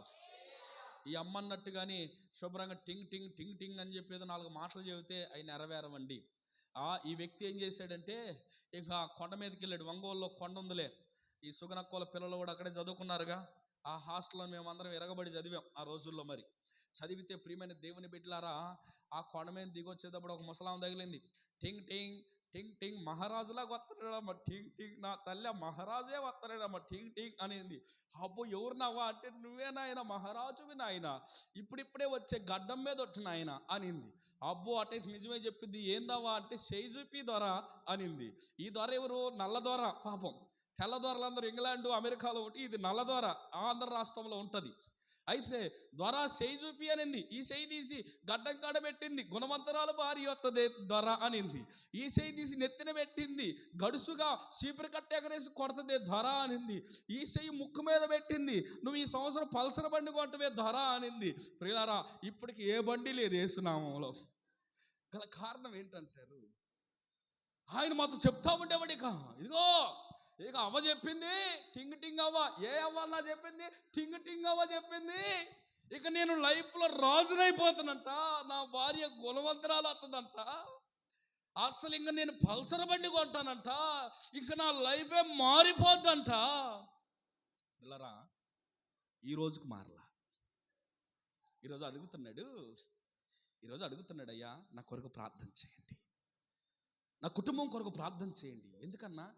ఈ అమ్మన్నట్టుగాని శుభ్రంగా టింగ్ టింగ్ టింగ్ టింగ్ అని చెప్పేది 4 మాటలు చెబితే అవి నెరవేరవండి. ఈ వ్యక్తి ఏం చేశాడంటే ఇంకా కొండ మీదకి వెళ్ళాడు. ఒంగోలులో కొండ ఉందిలే. ఈ సుగనక్కోల పిల్లలు కూడా అక్కడే చదువుకున్నారుగా. ఆ హాస్టల్లో మేమందరం ఎరగబడి చదివాం ఆ రోజుల్లో. మరి చదివితే ప్రియమైన దేవుని బిడ్డలారా, ఆ కొండ మీద దిగొచ్చేటప్పుడు ఒక ముసలాం తగిలింది. టింగ్ టింగ్ టింగ్ టింగ్ మహారాజులాగా వస్తాడమ్మా టింగ్ టింగ్, నా తల్లి మహారాజే వస్తాడమ్మా టింగ్ టింగ్ అనింది. అబ్బో ఎవరు నావా అంటే, నువ్వే నాయన మహారాజువి నాయన, ఇప్పుడిప్పుడే వచ్చే గడ్డం మీద వచ్చిన ఆయన అనింది. అబ్బో అటైతే నిజమే చెప్పింది. ఏందావా అంటే షైజుపి దొర అనింది. ఈ దొర ఎవరు? నల్ల దొర. పాపం తెల్ల దొరలందరూ ఇంగ్లాండ్ అమెరికాలో ఒకటి, ఇది నల్ల దొర ఆంధ్ర రాష్ట్రంలో ఉంటుంది. అయితే దొర చేయి చూపి అనింది. ఈ చేయి తీసి గడ్డం కాడ పెట్టింది. గుణవంతరాలు భార్య వస్తుంది దొర అనింది. ఈ చేయి తీసి నెత్తిన పెట్టింది. గడుసుగా చీపురు కట్ట ఎగరేసి కొడుతుంది దొర అనింది. ఈ చేయి ముక్కు మీద పెట్టింది. నువ్వు ఈ సంవత్సరం పల్సర్ బండి కొంటవే దొర అనింది. ప్రియులారా, ఇప్పటికి ఏ బండి లేదు యేసునామంలో. గల కారణం ఏంటంటారు? ఆయన మాతో చెప్తా ఉండేవాడు. ఇక అవ్వ చెప్పింది టింగ్ టింగ్ అవ్వ. ఏ అవ్వ నా చెప్పింది? టింగ్ టింగ్ అవ్వ చెప్పింది. ఇక నేను లైఫ్లో రాజునైపోతానంట, నా భార్య గుణవంతరాలు వస్తుందంట, అసలు ఇంకా నేను పల్సర్ బండి కొంటానంట, ఇక నా లైఫే మారిపోద్దంట. పిల్లరా, ఈ రోజుకు మారలా. ఈరోజు అడుగుతున్నాడు, అయ్యా నా కొరకు ప్రార్థన చేయండి, నా కుటుంబం కొరకు ప్రార్థన చేయండి. ఎందుకన్నా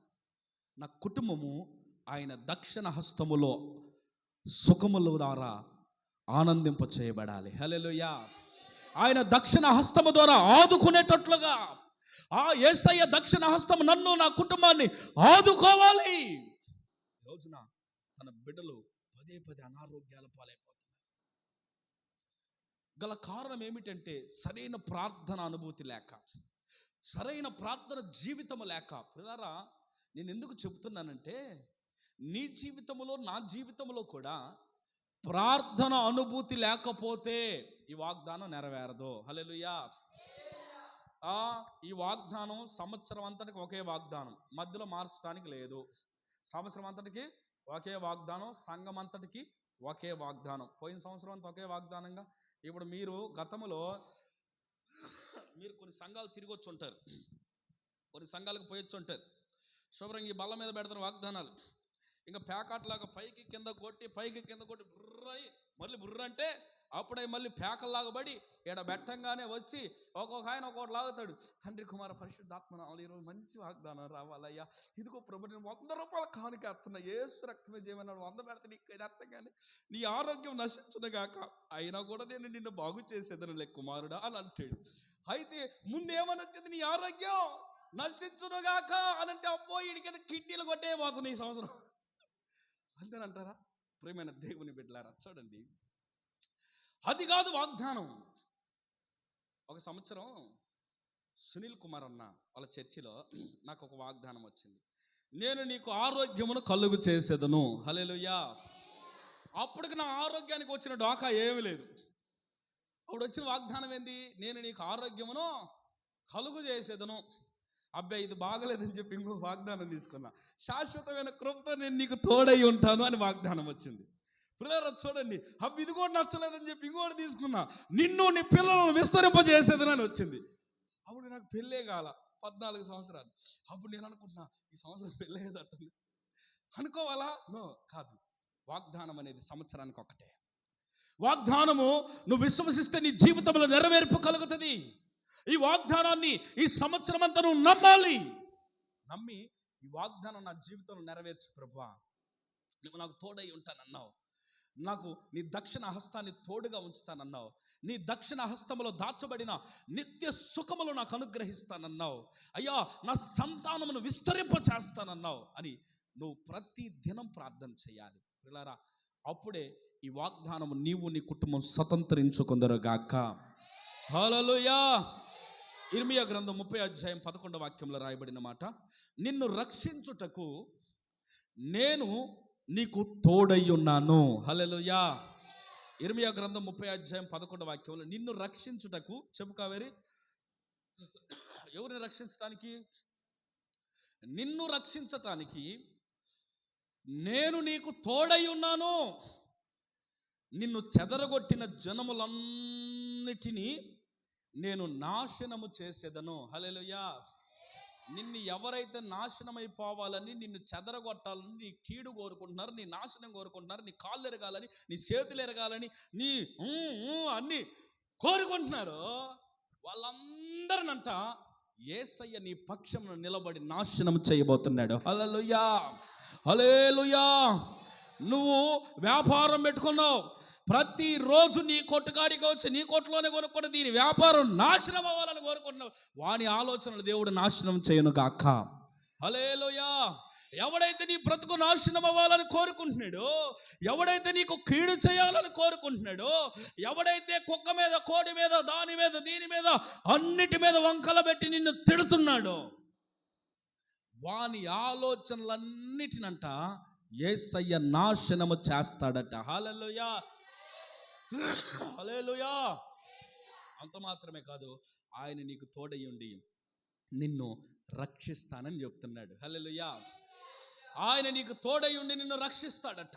నా కుటుంబము ఆయన దక్షిణ హస్తములో సుఖముల ద్వారా ఆనందింప చేయబడాలి. హల్లెలూయా. ఆయన దక్షిణ హస్తము ద్వారా ఆదుకునేటట్లుగా ఆ యేసయ్య దక్షిణ హస్తము నన్ను, నా కుటుంబాన్ని ఆదుకోవాలి. రోజున తన బిడ్డలు పదే అనారోగ్యాల పాలైపోతున్నారు. గల కారణం ఏమిటంటే సరైన ప్రార్థన అనుభూతి లేక, సరైన ప్రార్థన జీవితం లేక. పిల్లరా, నేను ఎందుకు చెబుతున్నానంటే, నీ జీవితంలో నా జీవితంలో కూడా ప్రార్థన అనుభూతి లేకపోతే ఈ వాగ్దానం నెరవేరదు. హల్లెలూయా. ఈ వాగ్దానం సంవత్సరం అంతటికి ఒకే వాగ్దానం, మధ్యలో మార్చడానికి లేదు. సంవత్సరం అంతటికి ఒకే వాగ్దానం, సంఘం అంతటికి ఒకే వాగ్దానం. పోయిన సంవత్సరం అంతా ఒకే వాగ్దానంగా. ఇప్పుడు మీరు గతంలో కొన్ని సంఘాలు తిరిగి వచ్చి ఉంటారు, కొన్ని సంఘాలకు పోయొచ్చు ఉంటారు. శుభ్రంగా ఈ బల్ల మీద పెడతారు వాగ్దానాలు. ఇంకా పేకాట్లాగా పైకి కింద కొట్టి బుర్రై మళ్ళీ బుర్ర అంటే అప్పుడే మళ్ళీ పేకల్లాగా పడి ఈడ బెట్టంగానే వచ్చి ఒక్కొక్క ఆయన ఒక్కొక్కటి లాగుతాడు. తండ్రి కుమార పరిశుద్ధాత్మ ఈరోజు మంచి వాగ్దానం రావాలయ్యా, ఇదిగో ప్రభు నేను 100 రూపాయల కానుక ఎత్తున్నా, యేసు రక్తమే చేయమన్నాడు, 100 పెడితే నీకు అర్థం కానీ నీ ఆరోగ్యం నశించునుగాక, అయినా కూడా నేను నిన్ను బాగు చేసేదనులే కుమారుడా అని అంటాడు. అయితే ముందేమని వచ్చింది, నీ ఆరోగ్యం నశించునుగాక అని అంటే అబ్బో ఈడికి కిడ్నీలు కొట్టే పోతుంది ఈ సంవత్సరం అంతేనంటారా? ప్రియమైన దేవుని బిడ్డలారా, చూడండి, అది కాదు వాగ్దానం. ఒక సంవత్సరం సునీల్ కుమార్ అన్న వాళ్ళ చర్చిలో నాకు ఒక వాగ్దానం వచ్చింది, నేను నీకు ఆరోగ్యమును కలుగు చేసేదను. హల్లెలూయా. అప్పటికి నా ఆరోగ్యానికి వచ్చిన డోకా ఏమీ లేదు. అప్పుడు వచ్చిన వాగ్దానం ఏంది, నేను నీకు ఆరోగ్యమును కలుగు చేసేదను. అబ్బాయి ఇది బాగలేదని చెప్పి ఇంకో వాగ్దానం తీసుకున్నా, శాశ్వతమైన కృపతో నేను నీకు తోడై ఉంటాను అని వాగ్దానం వచ్చింది. పిల్లలు చూడండి, అబ్బా ఇది కూడా నచ్చలేదని చెప్పి ఇంకోటి తీసుకున్నా, నిన్ను నీ పిల్లలను విస్తరింపజేసేదని వచ్చింది. అప్పుడు నాకు పెళ్ళే కాల 14 సంవత్సరాలు. అప్పుడు నేను అనుకుంటున్నా ఈ సంవత్సరం పెళ్ళేదట్టు అనుకోవాలా? నో, కాదు. వాగ్దానం అనేది సంవత్సరానికి ఒకటే వాగ్దానము. నువ్వు విశ్వసిస్తే నీ జీవితంలో నెరవేర్పు కలుగుతుంది. ఈ వాగ్దానాన్ని ఈ సంవత్సరం అంతా నువ్వు నమ్మాలి. నమ్మి ఈ వాగ్దానం నా జీవితంలో నెరవేర్చు ప్రభువా, నువ్వు నాకు తోడై ఉంటానన్నావు, నాకు నీ దక్షిణ హస్తాన్ని తోడుగా ఉంచుతానన్నావు, నీ దక్షిణ హస్తములో దాచబడిన నిత్య సుఖములు నాకు అనుగ్రహిస్తానన్నావు, అయ్యా నా సంతానమును విస్తరింప చేస్తానన్నావు అని నువ్వు ప్రతి దినం ప్రార్థన చేయాలి పిల్లారా. అప్పుడే ఈ వాగ్దానము నీవు నీ కుటుంబం స్వతంత్రించుకుందరుగాక. హల్లెలూయా. ఇర్మియా గ్రంథం 30 వాక్యంలో రాయబడిన మాట, నిన్ను రక్షించుటకు నేను నీకు తోడై ఉన్నాను. హల్లెలూయా. ఇర్మియా గ్రంథం 30 వాక్యంలో నిన్ను రక్షించుటకు, చెప్పు కావేరి, ఎవరిని రక్షించటానికి? నిన్ను రక్షించటానికి నేను నీకు తోడై ఉన్నాను. నిన్ను చెదరగొట్టిన జనములన్నిటినీ నేను నాశనము చేసేదను. హల్లెలూయా. నిన్ను ఎవరైతే నాశనమైపోవాలని, నిన్ను చెదరగొట్టాలని, నీ కీడు కోరుకుంటున్నారు, నీ నాశనం కోరుకుంటున్నారు, నీ కాళ్ళు ఎరగాలని, నీ చేతులు ఎరగాలని, నీ అన్నీ కోరుకుంటున్నారు, వాళ్ళందరినంట యేసయ్య నీ పక్షమున నిలబడి నాశనం చేయబోతున్నాడు. హల్లెలూయా. హల్లెలూయా. నువ్వు వ్యాపారం పెట్టుకున్నావు, ప్రతిరోజు నీ కొట్టుకాడికి వచ్చి నీ కొట్టులోనే కొనుక్కొని దీని వ్యాపారం నాశనం అవ్వాలని కోరుకుంటున్నావు, వాని ఆలోచనలు దేవుడు నాశనం చేయను గాక. హల్లెలూయా. ఎవడైతే నీ బ్రతుకు నాశనం అవ్వాలని కోరుకుంటున్నాడో, ఎవడైతే నీకు కీడు చేయాలని కోరుకుంటున్నాడో, ఎవడైతే కుక్క మీద, కోడి మీద, దాని మీద, దీని మీద, అన్నిటి మీద వంకల పెట్టి నిన్ను తిడుతున్నాడో, వాని ఆలోచనలన్నిటినంట యేసయ్య నాశనము చేస్తాడట. హల్లెలూయా. హల్లెలూయా. అంత మాత్రమే కాదు, ఆయన నీకు తోడై ఉండి నిన్ను రక్షిస్తానని చెప్తున్నాడు. హల్లెలూయా. ఆయన నీకు తోడై ఉండి నిన్ను రక్షిస్తాడట.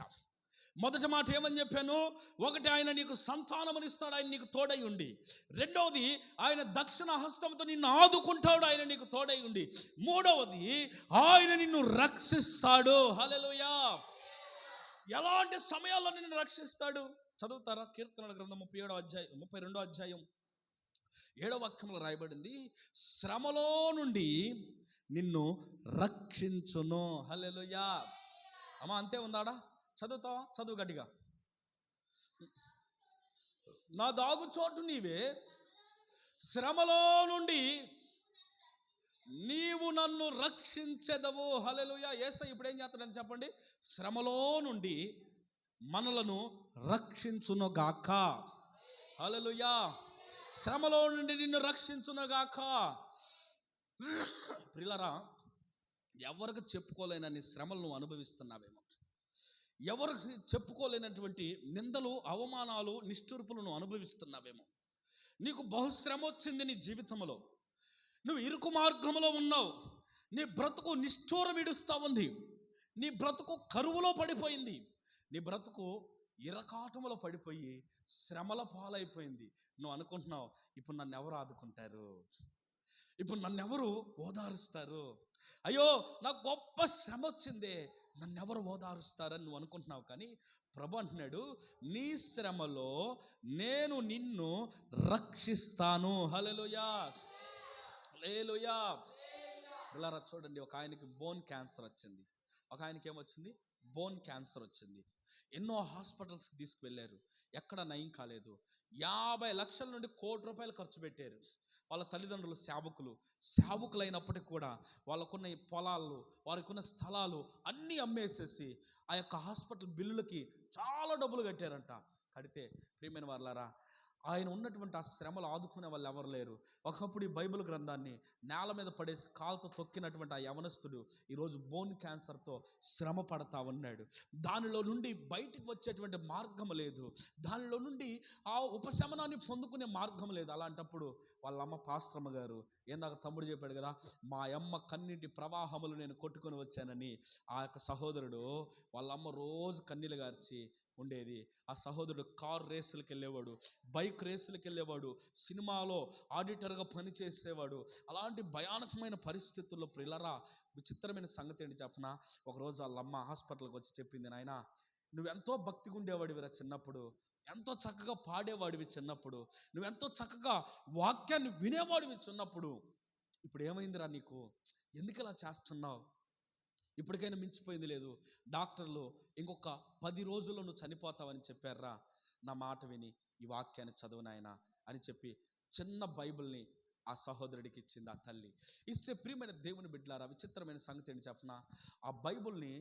మొదటి మాట ఏమని చెప్పాను? ఒకటి, ఆయన నీకు సంతానమునిస్తాడు, ఆయన నీకు తోడై ఉండి. రెండవది, ఆయన దక్షిణ హస్తంతో నిన్ను ఆదుకుంటాడు, ఆయన నీకు తోడై ఉండి. మూడవది, ఆయన నిన్ను రక్షిస్తాడు. హల్లెలూయా. ఎలాంటి సమయాల్లో నిన్ను రక్షిస్తాడు? చదువుతారా? కీర్తనల గ్రంథం 32 అధ్యాయం 7వ వాక్యంలో రాయబడింది, శ్రమలో నుండి నిన్ను రక్షించును. హల్లెలూయా. అమ్మా అంతే ఉందాడా? చదువుతావా? చదువు గట్టిగా. నా దాగుచోటు నీవే, శ్రమలో నుండి నీవు నన్ను రక్షించెదవు. హల్లెలూయా. యేసయ్య ఇప్పుడు ఏం చేస్తాడని చెప్పండి? శ్రమలో నుండి మనలను రక్షించునుగాక. హల్లెలూయా. శ్రమలో నుండి నిన్ను రక్షించునుగాక. ప్రియులారా, ఎవరికి చెప్పుకోలేనన్ని శ్రమలు నువ్వు అనుభవిస్తున్నావేమో, ఎవరికి చెప్పుకోలేనటువంటి నిందలు, అవమానాలు, నిష్ఠూర్పులు నువ్వు అనుభవిస్తున్నావేమో. నీకు బహుశ్రమ వచ్చింది నీ జీవితంలో, నువ్వు ఇరుకు మార్గంలో ఉన్నావు, నీ బ్రతుకు నిష్ఠూర విడుస్తూ ఉంది, నీ బ్రతుకు కరువులో పడిపోయింది, నీ బ్రతుకు ఇరకాటములో పడిపోయి శ్రమల పాలైపోయింది. నువ్వు అనుకుంటున్నావు, ఇప్పుడు నన్ను ఎవరు ఆదుకుంటారు, ఇప్పుడు నన్ను ఎవరు ఓదారుస్తారు, అయ్యో నాకు గొప్ప శ్రమ వచ్చిందే, నన్ను ఎవరు ఓదారుస్తారని నువ్వు అనుకుంటున్నావు. కానీ ప్రభు అంటున్నాడు, నీ శ్రమలో నేను నిన్ను రక్షిస్తాను. హల్లెలూయా, హల్లెలూయా. పిల్లరా చూడండి, ఒక ఆయనకి బోన్ క్యాన్సర్ వచ్చింది. ఒక ఆయనకి ఏమొచ్చింది? బోన్ క్యాన్సర్ వచ్చింది. ఎన్నో హాస్పిటల్స్కి తీసుకువెళ్ళారు, ఎక్కడ నయం కాలేదు. 50 లక్షల నుండి ₹1,00,00,000 ఖర్చు పెట్టారు. వాళ్ళ తల్లిదండ్రులు సేవకులైనప్పటికీ కూడా వాళ్ళకున్న పొలాలు, వారికి ఉన్న స్థలాలు అన్నీ అమ్మేసేసి ఆ యొక్క హాస్పిటల్ బిల్లులకి చాలా డబ్బులు కట్టారంట. కడితే ప్రియమైన వాళ్ళారా, ఆయన ఉన్నటువంటి ఆ శ్రమలు ఆదుకునే వాళ్ళు ఎవరు లేరు. ఒకప్పుడు ఈ బైబిల్ గ్రంథాన్ని నేల మీద పడేసి కాలుతో తొక్కినటువంటి ఆ యవనస్తుడు ఈరోజు బోన్ క్యాన్సర్తో శ్రమ పడతా ఉన్నాడు. దానిలో నుండి బయటికి వచ్చేటువంటి మార్గం లేదు, దానిలో నుండి ఆ ఉపశమనాన్ని పొందుకునే మార్గం లేదు. అలాంటప్పుడు వాళ్ళ అమ్మ పాస్టరమ్మ గారు, ఏందాక తమ్ముడు చెప్పాడు కదా, మా అమ్మ కన్నీటి ప్రవాహములు నేను కొట్టుకొని వచ్చానని, ఆ యొక్క సహోదరుడు వాళ్ళ అమ్మ రోజు కన్నీళ్ళు గార్చి ఉండేది. ఆ సహోదరుడు కార్ రేసులకు వెళ్ళేవాడు, బైక్ రేసులకు వెళ్ళేవాడు, సినిమాలో ఆడిటర్గా పనిచేసేవాడు. అలాంటి భయానకమైన పరిస్థితుల్లో ప్రియులారా, విచిత్రమైన సంగతి ఏంటి చెప్పనా, ఒకరోజు వాళ్ళ అమ్మ హాస్పిటల్కి వచ్చి చెప్పింది, నాయన నువ్వెంతో భక్తిగా ఉండేవాడివిరా చిన్నప్పుడు, ఎంతో చక్కగా పాడేవాడివి చిన్నప్పుడు, నువ్వెంతో చక్కగా వాక్యాన్ని వినేవాడివి చిన్నప్పుడు, ఇప్పుడు ఏమైందిరా నీకు, ఎందుకు ఇలా చేస్తున్నావు, ఇప్పటికైనా మించిపోయింది లేదు, డాక్టర్లు ఇంకొక 10 రోజుల్లో నువ్వు చనిపోతావని చెప్పారా, నా మాట విని ఈ వాక్యాన్ని చదువు నాయనా అని చెప్పి చిన్న బైబిల్ని ఆ సహోదరుడికి ఇచ్చింది ఆ తల్లి. ఇస్తే ప్రియమైన దేవుని బిడ్డలారా, విచిత్రమైన సంగతి ఏంటి చెప్పనా, ఆ బైబిల్ని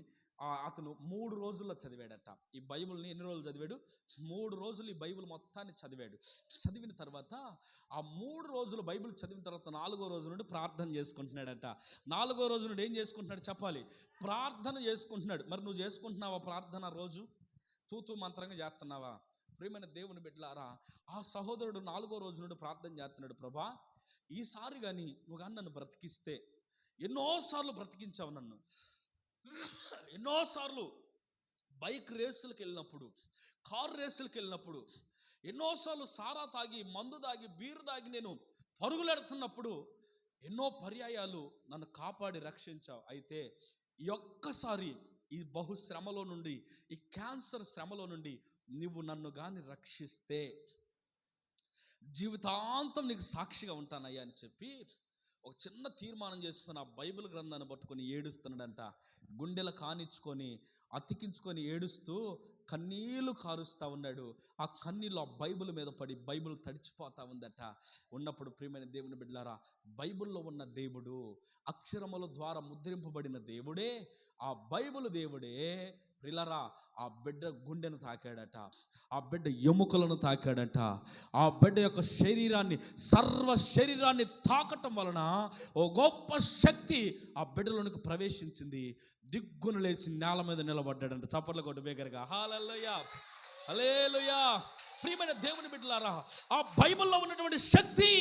అతను 3 రోజుల్లో చదివాడట. ఈ బైబిల్ని ఎన్ని రోజులు చదివాడు? 3 రోజులు ఈ బైబిల్ మొత్తాన్ని చదివాడు. చదివిన తర్వాత ఆ 3 రోజులు బైబిల్ చదివిన తర్వాత 4వ రోజు నుండి ప్రార్థన చేసుకుంటున్నాడట. 4వ రోజు నుండి ఏం చేసుకుంటున్నాడు చెప్పాలి? ప్రార్థన చేసుకుంటున్నాడు. మరి నువ్వు చేసుకుంటున్నావా ప్రార్థన? రోజు తూతూ మంత్రంగా చేస్తున్నావా? ప్రియమైన దేవుని బిడ్డలారా, ఆ సహోదరుడు 4వ రోజు నుండి ప్రార్థన చేస్తున్నాడు, ప్రభా ఈసారి కానీ నువ్వు కానీ నన్ను బ్రతికిస్తే, ఎన్నోసార్లు బ్రతికించావు నన్ను, ఎన్నోసార్లు బైక్ రేసులకు వెళ్ళినప్పుడు, కార్ రేసులకు వెళ్ళినప్పుడు, ఎన్నోసార్లు సారా తాగి, మందు తాగి, బీరు తాగి నేను పరుగులెడుతున్నప్పుడు ఎన్నో పర్యాయాలు నన్ను కాపాడి రక్షించావు. అయితే ఈ ఒక్కసారి ఈ బహుశ్రమలో నుండి, ఈ క్యాన్సర్ శ్రమలో నుండి నువ్వు నన్ను కానీ రక్షిస్తే జీవితాంతం నీకు సాక్షిగా ఉంటానయ్యా అని చెప్పి ఒక చిన్న తీర్మానం చేసుకుని ఆ బైబిల్ గ్రంథాన్ని పట్టుకొని ఏడుస్తున్నాడంట. గుండెల కానిచ్చుకొని అతికించుకొని ఏడుస్తూ కన్నీళ్లు కారుస్తూ ఉన్నాడు. ఆ కన్నీళ్ళు ఆ బైబిల్ మీద పడి బైబిల్ తడిచిపోతూ ఉందట. ఉన్నప్పుడు ప్రియమైన దేవుని బిడ్డలారా, బైబిల్లో ఉన్న దేవుడు, అక్షరముల ద్వారా ముద్రింపబడిన దేవుడే, ఆ బైబిల్ దేవుడే ప్రియులారా ఆ బిడ్డ గుండెను తాకాడట, ఆ బిడ్డ ఎముకలను తాకాడట, ఆ బిడ్డ యొక్క శరీరాన్ని, సర్వ శరీరాన్ని తాకటం వలన ఓ గొప్ప శక్తి ఆ బిడ్డలోనికి ప్రవేశించింది. దిగ్గును లేచి నేల మీద నిలబడ్డాడంట. చప్పట్ల కొట్టు బేగరగా హల్లెలూయా, హల్లెలూయా. ప్రియమైన దేవుని బిడ్డలారా, ఆ బైబిల్లో ఉన్నటువంటి శక్తి,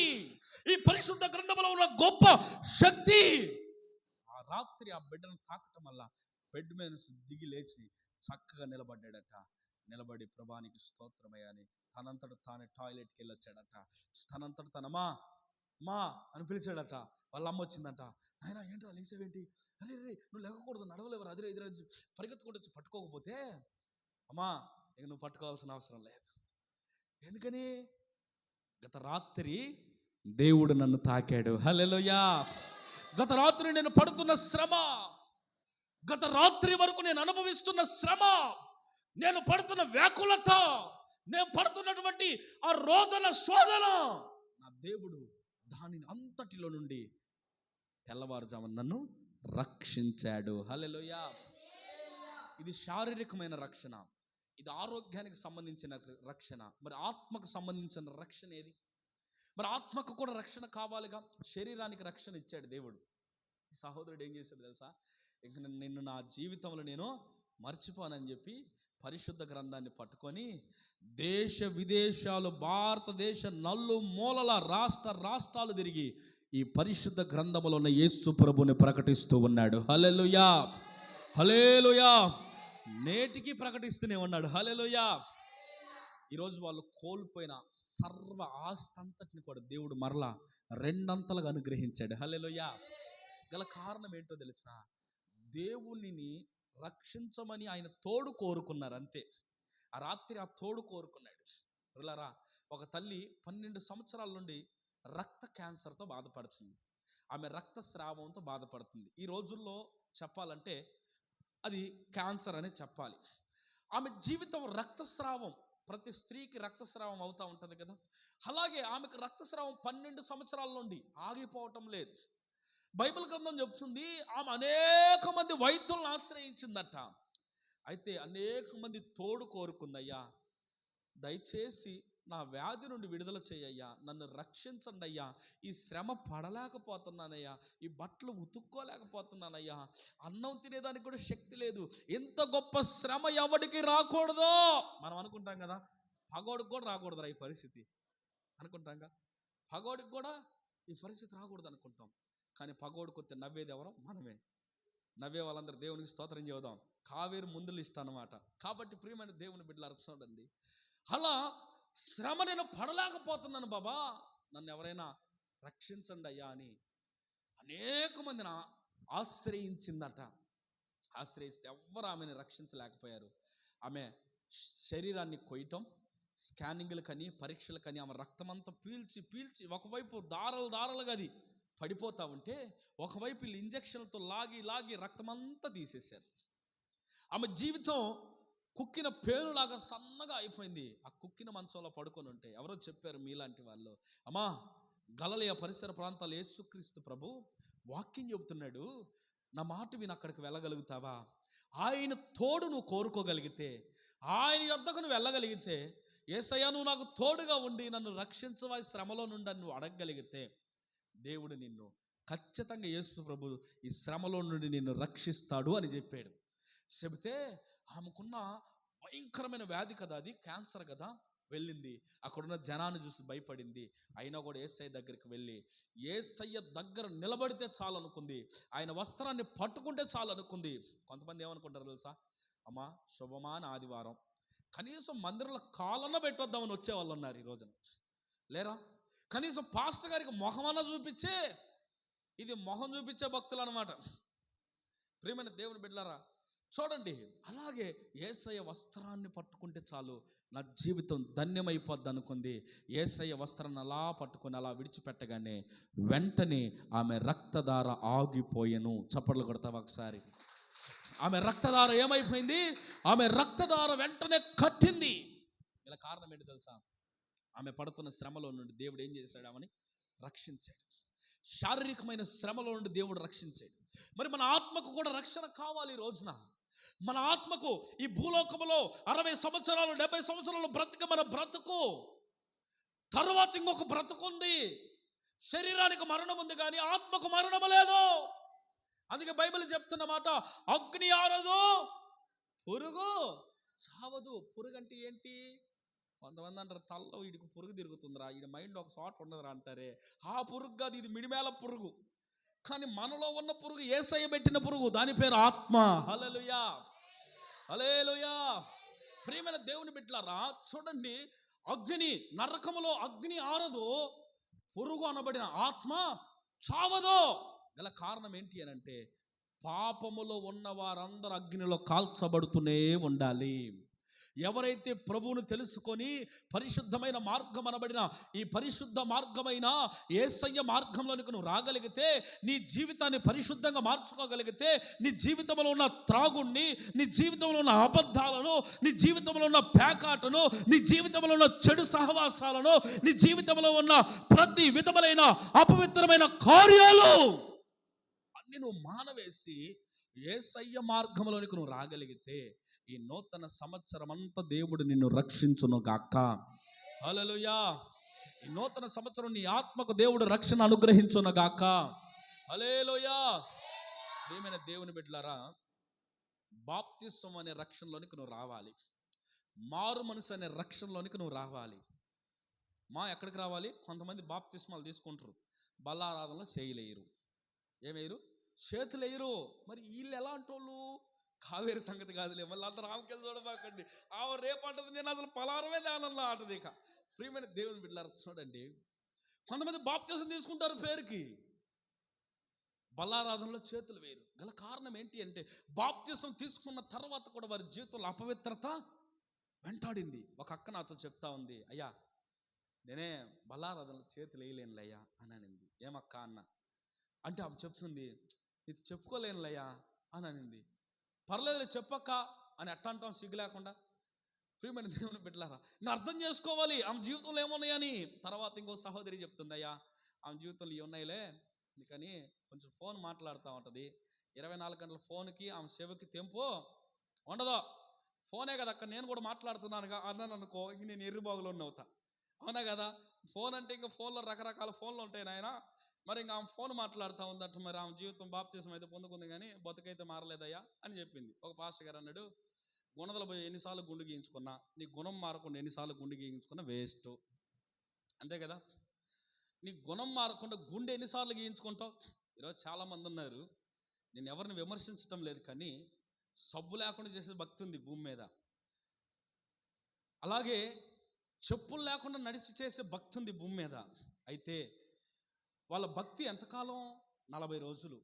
ఈ పరిశుద్ధ గ్రంథంలో ఉన్న గొప్ప శక్తి ఆ రాత్రి ఆ బిడ్డను తాకటం వల్ల బెడ్ మీద నుంచి దిగి లేచి చక్కగా నిలబడ్డాడట. నిలబడి ప్రభానికి స్తోత్రమయ్యా అని తనంతట తానే టాయిలెట్కి వెళ్ళి వచ్చాడట. తనంతట తనమా మా అని పిలిచాడట. వాళ్ళ అమ్మ వచ్చిందంట. ఆయన ఏంట్రా లేసేవేంటి? అరే రే నువ్వు లేకూడదు, నడవలేవరు, అదిరే ఎదురు పరిగెత్తుకుంటూ వచ్చి పట్టుకోకపోతే, అమ్మా ఇక నువ్వు పట్టుకోవాల్సిన అవసరం లేదు. ఎందుకని? గత రాత్రి దేవుడు నన్ను తాకాడు. హల్లెలూయా. గత రాత్రి నేను పడుతున్న శ్రమ, గత రాత్రి వరకు నేను అనుభవిస్తున్న శ్రమ, నేను పడుతున్న వ్యాకులత, నేను పడుతున్నటువంటి ఆ రోదన శోధన, నా దేవుడు దానిని అంతటిలో నుండి తెల్లవారుజామున నన్ను రక్షించాడు. హల్లెలూయా. ఇది శారీరకమైన రక్షణ, ఇది ఆరోగ్యానికి సంబంధించిన రక్షణ. మరి ఆత్మకు సంబంధించిన రక్షణ ఏది? మరి ఆత్మకు కూడా రక్షణ కావాలిగా. శరీరానికి రక్షణ ఇచ్చాడు దేవుడు, సహోదరుడు ఏం చేశాడు తెలుసా? ఇంక నిన్ను నా జీవితంలో నేను మర్చిపోనని చెప్పి పరిశుద్ధ గ్రంథాన్ని పట్టుకొని దేశ విదేశాలు, భారతదేశ నల్లు మూలల రాష్ట్రాలు తిరిగి ఈ పరిశుద్ధ గ్రంథములో ఉన్న యేసు ప్రభుని ప్రకటిస్తూ ఉన్నాడు. హల్లెలూయా, హల్లెలూయా. నేటికి ప్రకటిస్తూనే ఉన్నాడు. హల్లెలూయా. ఈరోజు వాళ్ళు కోల్పోయిన సర్వ ఆస్తి అంతటిని కూడా దేవుడు మరలా రెండంతలుగా అనుగ్రహించాడు. హల్లెలూయా. గల కారణం ఏంటో తెలుసా? దేవునిని రక్షించమని ఆయన తోడు కోరుకున్నారు అంతే. ఆ రాత్రి ఆ తోడు కోరుకున్నాడు. పిల్లరా, ఒక తల్లి 12 సంవత్సరాల నుండి రక్త క్యాన్సర్తో బాధపడుతుంది. ఆమె రక్తస్రావంతో బాధపడుతుంది. ఈ రోజుల్లో చెప్పాలంటే అది క్యాన్సర్ అనే చెప్పాలి. ఆమె జీవితం రక్తస్రావం, ప్రతి స్త్రీకి రక్తస్రావం అవుతూ ఉంటుంది కదా. అలాగే ఆమెకు రక్తస్రావం 12 సంవత్సరాల నుండి ఆగిపోవటం లేదు. బైబిల్ గ్రంథం చెప్తుంది ఆమె అనేక మంది వైద్యులను ఆశ్రయించిందట. అయితే అనేక మంది తోడు కోరుకుందయ్యా, దయచేసి నా వ్యాధి నుండి విడుదల చేయయ్యా, నన్ను రక్షించండి అయ్యా, ఈ శ్రమ పడలేకపోతున్నానయ్యా, ఈ బట్టలు ఉతుక్కోలేకపోతున్నానయ్యా, అన్నం తినేదానికి కూడా శక్తి లేదు, ఇంత గొప్ప శ్రమ ఎవరికి రాకూడదో. మనం అనుకుంటాం కదా, పగోడికి కూడా రాకూడదురా ఈ పరిస్థితి అనుకుంటాం కదా, పగోడికి కూడా ఈ పరిస్థితి రాకూడదు అనుకుంటాం. కానీ పగోడికి వస్తే నవ్వేది ఎవరో? మనమే. నవ్వే వాళ్ళందరూ దేవునికి స్తోత్రం చేద్దాం. కావేరు ముందు లిస్ట్ అన్నమాట. కాబట్టి ప్రియమైన దేవుని బిడ్డలారా చూడండి, అలా శ్రమ నేను పడలేకపోతున్నాను బాబా, నన్ను ఎవరైనా రక్షించండి అయ్యా అని అనేక మందిని ఆశ్రయించిందట. ఆశ్రయిస్తే ఎవ్వరు ఆమెను రక్షించలేకపోయారు. ఆమె శరీరాన్ని కొయ్యటం, స్కానింగ్లకని పరీక్షలకని ఆమె రక్తమంతా పీల్చి ఒకవైపు దారాలుగా అది పడిపోతూ ఉంటే, ఒకవైపు వీళ్ళు ఇంజక్షన్లతో లాగి రక్తమంతా తీసేశారు. ఆమె జీవితం కుక్కిన పేనులాగా సన్నగా అయిపోయింది. ఆ కుక్కిన మంచంలో పడుకొని ఉంటే ఎవరో చెప్పారు మీలాంటి వాళ్ళు, అమ్మా గలిలయ పరిసర ప్రాంతాలు యేసుక్రీస్తు ప్రభు వాక్యం చెబుతున్నాడు, నా మాట విని అక్కడికి వెళ్ళగలుగుతావా? ఆయన తోడు నువ్వు కోరుకోగలిగితే, ఆయన యొద్దకు నువ్వు వెళ్ళగలిగితే, యేసయ్యా నువ్వు నాకు తోడుగా ఉండి నన్ను రక్షించవా ఈ శ్రమలో నుండి నువ్వు అడగగలిగితే, దేవుడు నిన్ను ఖచ్చితంగా యేసు ప్రభు ఈ శ్రమలో నుండి నిన్ను రక్షిస్తాడు అని చెప్పాడు. చెబితే ఆమెకున్న భయంకరమైన వ్యాధి కదా, అది క్యాన్సర్ కదా. వెళ్ళింది, అక్కడున్న జనాన్ని చూసి భయపడింది. అయినా కూడా యేసయ్య దగ్గరికి వెళ్ళి యేసయ్య దగ్గర నిలబడితే చాలు అనుకుంది, ఆయన వస్త్రాన్ని పట్టుకుంటే చాలు అనుకుంది. కొంతమంది ఏమనుకుంటారు తెలుసా? అమ్మా శుభమాన ఆదివారం, కనీసం మందిరంలో కాలన్న పెట్టొద్దామని వచ్చేవాళ్ళు ఉన్నారు ఈ రోజున, లేరా? కనీసం పాస్టర్ గారికి మొహమన్నా చూపించే, ఇది మొహం చూపించే భక్తులు అనమాట. ప్రియమైన దేవుని బిడ్డలారా చూడండి, అలాగే యేసయ్య వస్త్రాన్ని పట్టుకుంటే చాలు నా జీవితం ధన్యమైపోద్ది అనుకుంది. యేసయ్య వస్త్రాన్ని అలా పట్టుకొని అలా విడిచిపెట్టగానే వెంటనే ఆమె రక్తధార ఆగిపోయెను. చప్పట్లు కొడతావా ఒకసారి? ఆమె రక్తధార ఏమైపోయింది? ఆమె రక్తధార వెంటనే కట్టింది. ఇలా కారణం ఏంటి తెలుసా? ఆమె పడుతున్న శ్రమలో నుండి దేవుడు ఏం చేశాడు? ఆమెని రక్షించాడు. శారీరకమైన శ్రమలో నుండి దేవుడు రక్షించాడు. మరి మన ఆత్మకు కూడా రక్షణ కావాలి. ఈ రోజున మన ఆత్మకు ఈ భూలోకములో 60 సంవత్సరాలు 70 సంవత్సరాలు మన బ్రతుకు తర్వాత ఇంకొక బ్రతుకుంది. శరీరానికి మరణం ఉంది కానీ ఆత్మకు మరణము లేదు. అందుకే బైబిల్ చెప్తున్న మాట, అగ్ని ఆరదు, పురుగు సావదు. పురుగు అంటే ఏంటి? కొంతమంది అంటారు తలలో వీడికి పురుగు తిరుగుతుందిరా, వీడి మైండ్ ఒక చోట ఉండదురా అంటారే. ఆ పురుగు కాదు, ఇది మిడిమేల పురుగు. కానీ మనలో ఉన్న పురుగు యేసయ్య పెట్టిన పురుగు, దాని పేరు ఆత్మ. హల్లెలూయా, హల్లెలూయా. ప్రియమైన దేవుని బిడ్డలారా చూడండి, అగ్ని నరకములో అగ్ని ఆరదు, పురుగు అనబడిన ఆత్మ చావదు. గల కారణం ఏంటి అని అంటే, పాపములో ఉన్న వారందరూ అగ్నిలో కాల్చబడుతూనే ఉండాలి. ఎవరైతే ప్రభువును తెలుసుకొని పరిశుద్ధమైన మార్గం అనబడిన ఈ పరిశుద్ధ మార్గమైన యేసయ్య మార్గంలోనికి నువ్వు రాగలిగితే, నీ జీవితాన్ని పరిశుద్ధంగా మార్చుకోగలిగితే, నీ జీవితంలో ఉన్న త్రాగుణ్ణి, నీ జీవితంలో ఉన్న అబద్ధాలను, నీ జీవితంలో ఉన్న పేకాటను, నీ జీవితంలో ఉన్న చెడు సహవాసాలను, నీ జీవితంలో ఉన్న ప్రతి విధములైన అపవిత్రమైన కార్యాలు అన్ని నువ్వు మానవేసి యేసయ్య మార్గంలోనికి నువ్వు రాగలిగితే, ఈ నూతన సంవత్సరం అంతా దేవుడు నిన్ను రక్షించును గాక. హల్లెలూయా. ఈ నూతన సంవత్సరం నీ ఆత్మకు దేవుడు రక్షణ అనుగ్రహించును గాక. హల్లెలూయా. ప్రియమైన దేవుని బిడ్డలారా, బాప్తిస్మం అనే రక్షణలోనికి నువ్వు రావాలి. మారు మనసు అనే రక్షణలోనికి నువ్వు రావాలి. ఎక్కడికి రావాలి? కొంతమంది బాప్తిస్మాలు తీసుకుంటారు, బల్లారాధనలో చేయలేరు. ఏమేయరు? చేతులేయరు. మరి వీళ్ళు ఎలాంటి వాళ్ళు? కావేరి సంగతి కాదులే, మళ్ళీ అంత రామకెళ్ళి చూడబాకండి. రేపంటది నేను అసలు పలారమే దానల్లా అంటది. ఇక ప్రియమైన దేవుని బిడ్డలారా చూడండి, కొంతమంది బాప్తిసం తీసుకుంటారు పేరుకి, బల్లారాధనలో చేతులు వేయరు. గల కారణం ఏంటి అంటే, బాప్తిసం తీసుకున్న తర్వాత కూడా వారి జీవితంలో అపవిత్రత వెంటాడింది. ఒక అక్క నాతో చెప్తా ఉంది, అయ్యా నేనే బల్లారాధనలో చేతులు వేయలేనులయ్యా అని అనింది. ఏమక్క అన్న అంటే ఆమె చెప్తుంది, ఇది చెప్పుకోలేనులయ్యా అని అనింది. పర్లేదులే చెప్పక్క అని ఎట్లా అంటాం సిగ్గు లేకుండా. ప్రియమైన దేవుని బిడ్డలారా, ఇంకా అర్థం చేసుకోవాలి ఆమె జీవితంలో ఏమున్నాయని. తర్వాత ఇంకో సహోదరి చెప్తుంది, అయ్యా ఆమె జీవితంలో ఇవి ఉన్నాయిలే, అందుకని కొంచెం ఫోన్ మాట్లాడుతూ ఉంటుంది. 24 గంటల ఫోన్కి ఆమె సేవకి తెంపు ఉండదు. ఫోనే కదా అక్క, నేను కూడా మాట్లాడుతున్నాను అన్నాను అనుకో, ఇంక నేను ఎర్రిబాగులో అవుతా. అవునా కదా? ఫోన్ అంటే ఇంకా ఫోన్లో రకరకాల ఫోన్లు ఉంటాయి నాయన. మరి ఇంకా ఆమె ఫోన్ మాట్లాడుతూ ఉందట. మరి ఆమె జీవితం బాప్తిసం అయితే పొందుకుంది కానీ బతుకైతే మారలేదయ్యా అని చెప్పింది. ఒక పాస్టర్ గారు అన్నాడు, గుణదలు పోయి ఎన్నిసార్లు గుండు గీయించుకున్నా, నీ గుణం మారకుండా ఎన్నిసార్లు గుండు గీయించుకున్నా వేస్ట్. అంతే కదా? నీ గుణం మారకుండా గుండె ఎన్నిసార్లు గీయించుకుంటావు? ఈరోజు చాలామంది ఉన్నారు, నేను ఎవరిని విమర్శించడం లేదు కానీ సబ్బు లేకుండా చేసే భక్తి ఉంది భూమి మీద. అలాగే చెప్పులు లేకుండా నడిచి చేసే భక్తి ఉంది భూమి మీద. అయితే వాళ్ళ భక్తి ఎంతకాలం? 40 రోజులు.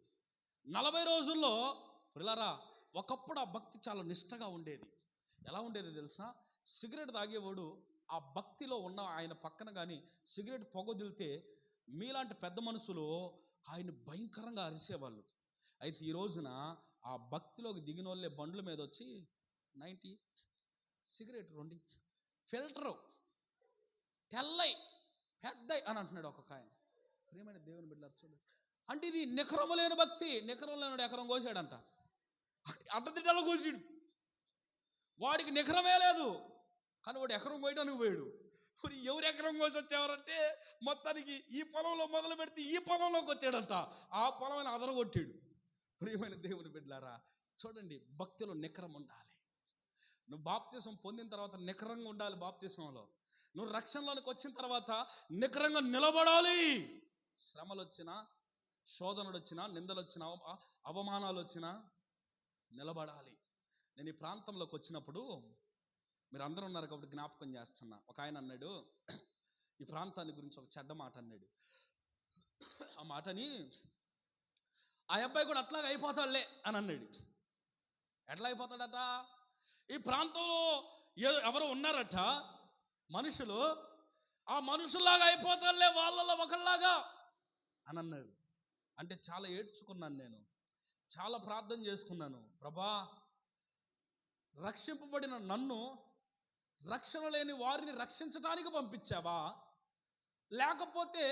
40 రోజుల్లో పిల్లరా, ఒకప్పుడు ఆ భక్తి చాలా నిష్టగా ఉండేది. ఎలా ఉండేది తెలుసా? సిగరెట్ తాగేవాడు ఆ భక్తిలో ఉన్న ఆయన పక్కన కానీ సిగరెట్ పొగదిలితే మీలాంటి పెద్ద మనుషులు ఆయన భయంకరంగా అరిసేవాళ్ళు. అయితే ఈ రోజున ఆ భక్తిలోకి దిగిన వాళ్ళే బండ్ల మీద వచ్చి 90 సిగరెట్ 2 ఫిల్టరు తెల్లై పెద్దయి అని అంటున్నాడు ఒక్కొక్క ఆయన. ప్రియమైన దేవుని బిడ్డలారా చూడండి, అంటే ఇది నికరము లేని భక్తి. నికరం లేనివాడు ఎకరం కోసాడంట, అడ్డదిడ్డలో కోసాడు. వాడికి నికరమే లేదు కానీ వాడు ఎకరం కోయడానికి పోయాడు. ఎవరు ఎకరం కోసి వచ్చేవారంటే మొత్తానికి ఈ పొలంలో మొదలు పెడితే ఈ పొలంలోకి వచ్చాడంట. ఆ పొలం అదరగొట్టాడు. ప్రియమైన దేవుని బిడ్డలారా చూడండి, భక్తిలో నికరం ఉండాలి. నువ్వు బాప్తిసం పొందిన తర్వాత నికరంగా ఉండాలి. బాప్తిసంలో నువ్వు రక్షణలోనికి వచ్చిన తర్వాత నికరంగా నిలబడాలి. శ్రమలు వచ్చినా, శోధనలు వచ్చినా, నిందలు వచ్చినా, అవమానాలు వచ్చినా నిలబడాలి. నేను ఈ ప్రాంతంలోకి వచ్చినప్పుడు, మీరు అందరూ ఉన్నారు కాబట్టి జ్ఞాపకం చేస్తున్నా, ఒక ఆయన అన్నాడు, ఈ ప్రాంతాన్ని గురించి ఒక చెడ్డ మాట అన్నాడు. ఆ మాటని ఆ అబ్బాయి కూడా అట్లాగే అయిపోతాడులే అని అన్నాడు. ఎట్లా అయిపోతాడట? ఈ ప్రాంతంలో ఎవరు ఉన్నారట మనుషులు, ఆ మనుషుల్లాగా అయిపోతాడులే, వాళ్ళలో ఒకళ్ళలాగా అని అన్నాడు. అంటే చాలా ఏడ్చుకున్నాను, నేను చాలా ప్రార్థన చేసుకున్నాను. ప్రభా, రక్షింపబడిన నన్ను రక్షణ లేని వారిని రక్షించడానికి పంపించావా, లేకపోతే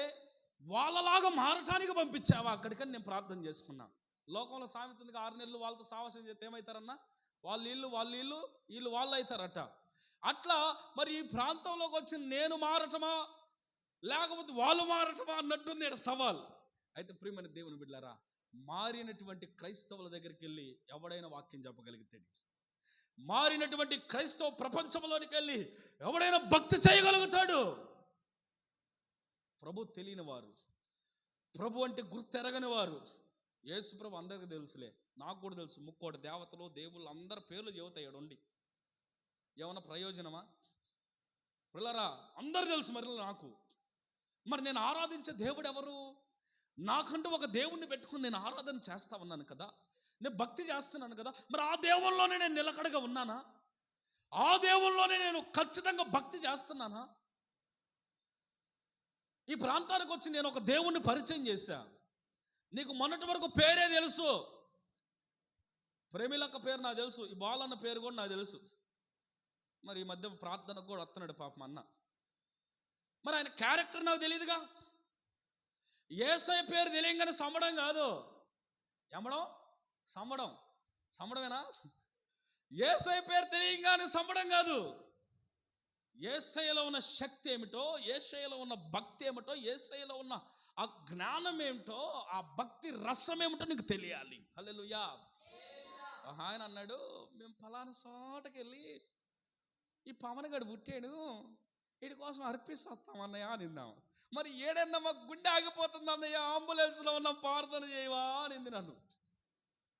వాళ్ళలాగా మారటానికి పంపించావా అక్కడికని నేను ప్రార్థన చేసుకున్నా. లోకంలో సామెతంగా 6 నెలలు వాళ్ళతో సావాసం చేస్తే ఏమవుతారన్నా, వాళ్ళ ఇల్లు వీళ్ళు వాళ్ళు అవుతారట. అట్లా మరి ఈ ప్రాంతంలోకి వచ్చి నేను మారటమా లేకపోతే వాళ్ళు మారటమా అన్నట్టుంది ఇక్కడ సవాల్. అయితే ప్రియమైన దేవుని బిడ్డలారా, మారినటువంటి క్రైస్తవుల దగ్గరికి వెళ్ళి ఎవడైనా వాక్యం చెప్పగలుగుతాడు. మారినటువంటి క్రైస్తవ ప్రపంచంలోనికి వెళ్ళి ఎవడైనా భక్తి చేయగలుగుతాడు. ప్రభు తెలియని వారు, ప్రభు అంటే గుర్తెరగని వారు, యేసు ప్రభు అందరికీ తెలుసులే, నాకు కూడా తెలుసు. 3 కోటి దేవతలు దేవుళ్ళు అందరి పేర్లు చెబుతాడు ఉండి, ఏమన్నా ప్రయోజనమా? పిల్లరా, అందరు తెలుసు. మరి నేను ఆరాధించే దేవుడు ఎవరు? నాకంటూ ఒక దేవుణ్ణి పెట్టుకుని నేను ఆరాధన చేస్తా ఉన్నాను కదా, నేను భక్తి చేస్తున్నాను కదా, మరి ఆ దేవుల్లోనే నేను నిలకడగా ఉన్నానా? ఆ దేవుల్లోనే నేను ఖచ్చితంగా భక్తి చేస్తున్నానా? ఈ ప్రాంతానికి వచ్చి నేను ఒక దేవుణ్ణి పరిచయం చేశా. నీకు మొన్నటి వరకు పేరే తెలుసు, ప్రేమిలక్క పేరు నాకు తెలుసు, ఈ బాలన్న పేరు కూడా నాకు తెలుసు. మరి ఈ మధ్య ప్రార్థనకు కూడా వస్తున్నాడు పాపం అన్న. మరి ఆయన క్యారెక్టర్ నాకు తెలియదుగా. యేసయ్య పేరు తెలియంగానే సమ్మడం కాదు, సమ్మడమేనా? యేసయ్య పేరు తెలియంగానే సమ్మడం కాదు. యేసయ్యలో ఉన్న శక్తి ఏమిటో, యేసయ్యలో ఉన్న భక్తి ఏమిటో, యేసయ్యలో ఉన్న ఆ జ్ఞానం ఏమిటో, ఆ భక్తి రసం ఏమిటో నీకు తెలియాలి. హల్లెలూయా. ఆయన అన్నాడు, మేము ఫలానా చోటకి వెళ్ళి ఈ పవన్ గడు పుట్టాడు, వీడి కోసం అర్పిస్తాం అన్నయ్య నిందాం. మరి ఏడన్నా మాకు గుండె ఆగిపోతుంది అన్నయ్య, అంబులెన్స్లో ఉన్నాం, ప్రార్థన చేయవా అనింది నన్ను.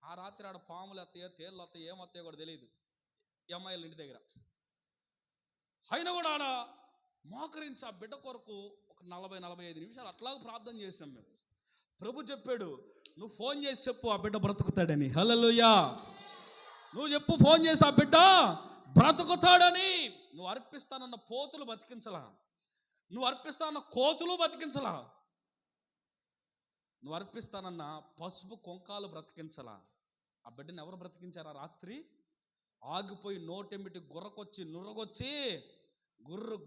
ఆ రాత్రి ఆడ పాములు వస్తాయో తేళ్ళు వస్తాయో ఏమొస్తాయో కూడా తెలియదు ఈ అమ్మాయిల ఇంటి దగ్గర. అయినా కూడా ఆడ మోకరించి ఆ బిడ్డ కొరకు ఒక 40-45 నిమిషాలు అట్లాగ ప్రార్థన చేసాం మేము. ప్రభు చెప్పాడు, నువ్వు ఫోన్ చేసి చెప్పు ఆ బిడ్డ బ్రతుకుతాడని. హల్లెలూయా. నువ్వు చెప్పు, ఫోన్ చేసి ఆ బిడ్డ బ్రతుకుతాడని. నువ్వు అర్పిస్తానన్న పోతులు బతికించలా, నువ్వు అర్పిస్తానన్న కోతులు బతికించలా, నువ్వు అర్పిస్తానన్న పసుపు కొంకాలు బ్రతికించలా. ఆ బిడ్డని ఎవరు బ్రతికించారా? రాత్రి ఆగిపోయి నోటెంబిటి గుర్రకొచ్చి నుర్రగొచ్చి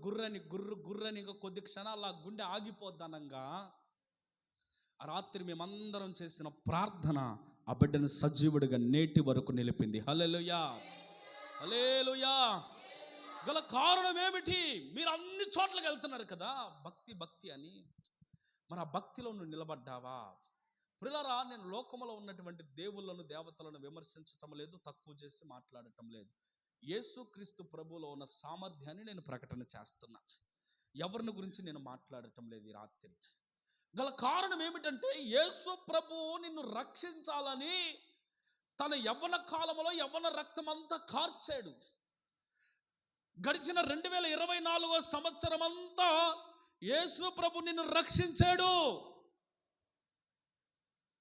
గుర్రని ఇంకా కొద్ది క్షణాలు ఆ గుండె ఆగిపోద్దనంగా ఆ రాత్రి మేమందరం చేసిన ప్రార్థన ఆ బిడ్డను సజీవుడిగా నేటి వరకు నిలిపింది. హల్లెలూయా, హల్లెలూయా. గల కారణం ఏమిటి? మీరు అన్ని చోట్లకి వెళ్తున్నారు కదా భక్తి అని. మరి ఆ భక్తిలో నువ్వు నిలబడ్డావా? ప్రియులారా, నేను లోకములో ఉన్నటువంటి దేవుళ్ళను దేవతలను విమర్శించటం లేదు, తక్కువ చేసి మాట్లాడటం లేదు. యేసుక్రీస్తు ప్రభువులో ఉన్న సామర్థ్యాన్ని నేను ప్రకటన చేస్తున్నా. ఎవరిని గురించి నేను మాట్లాడటం లేదు ఈ రాత్రి. గల కారణం ఏమిటంటే, యేసు ప్రభువు నిన్ను రక్షించాలని తన యవ్వన కాలంలో యవ్వన రక్తం అంతా కార్చాడు. గడిచిన 2024 సంవత్సరం అంతా యేసు ప్రభు నిన్ను రక్షించాడు.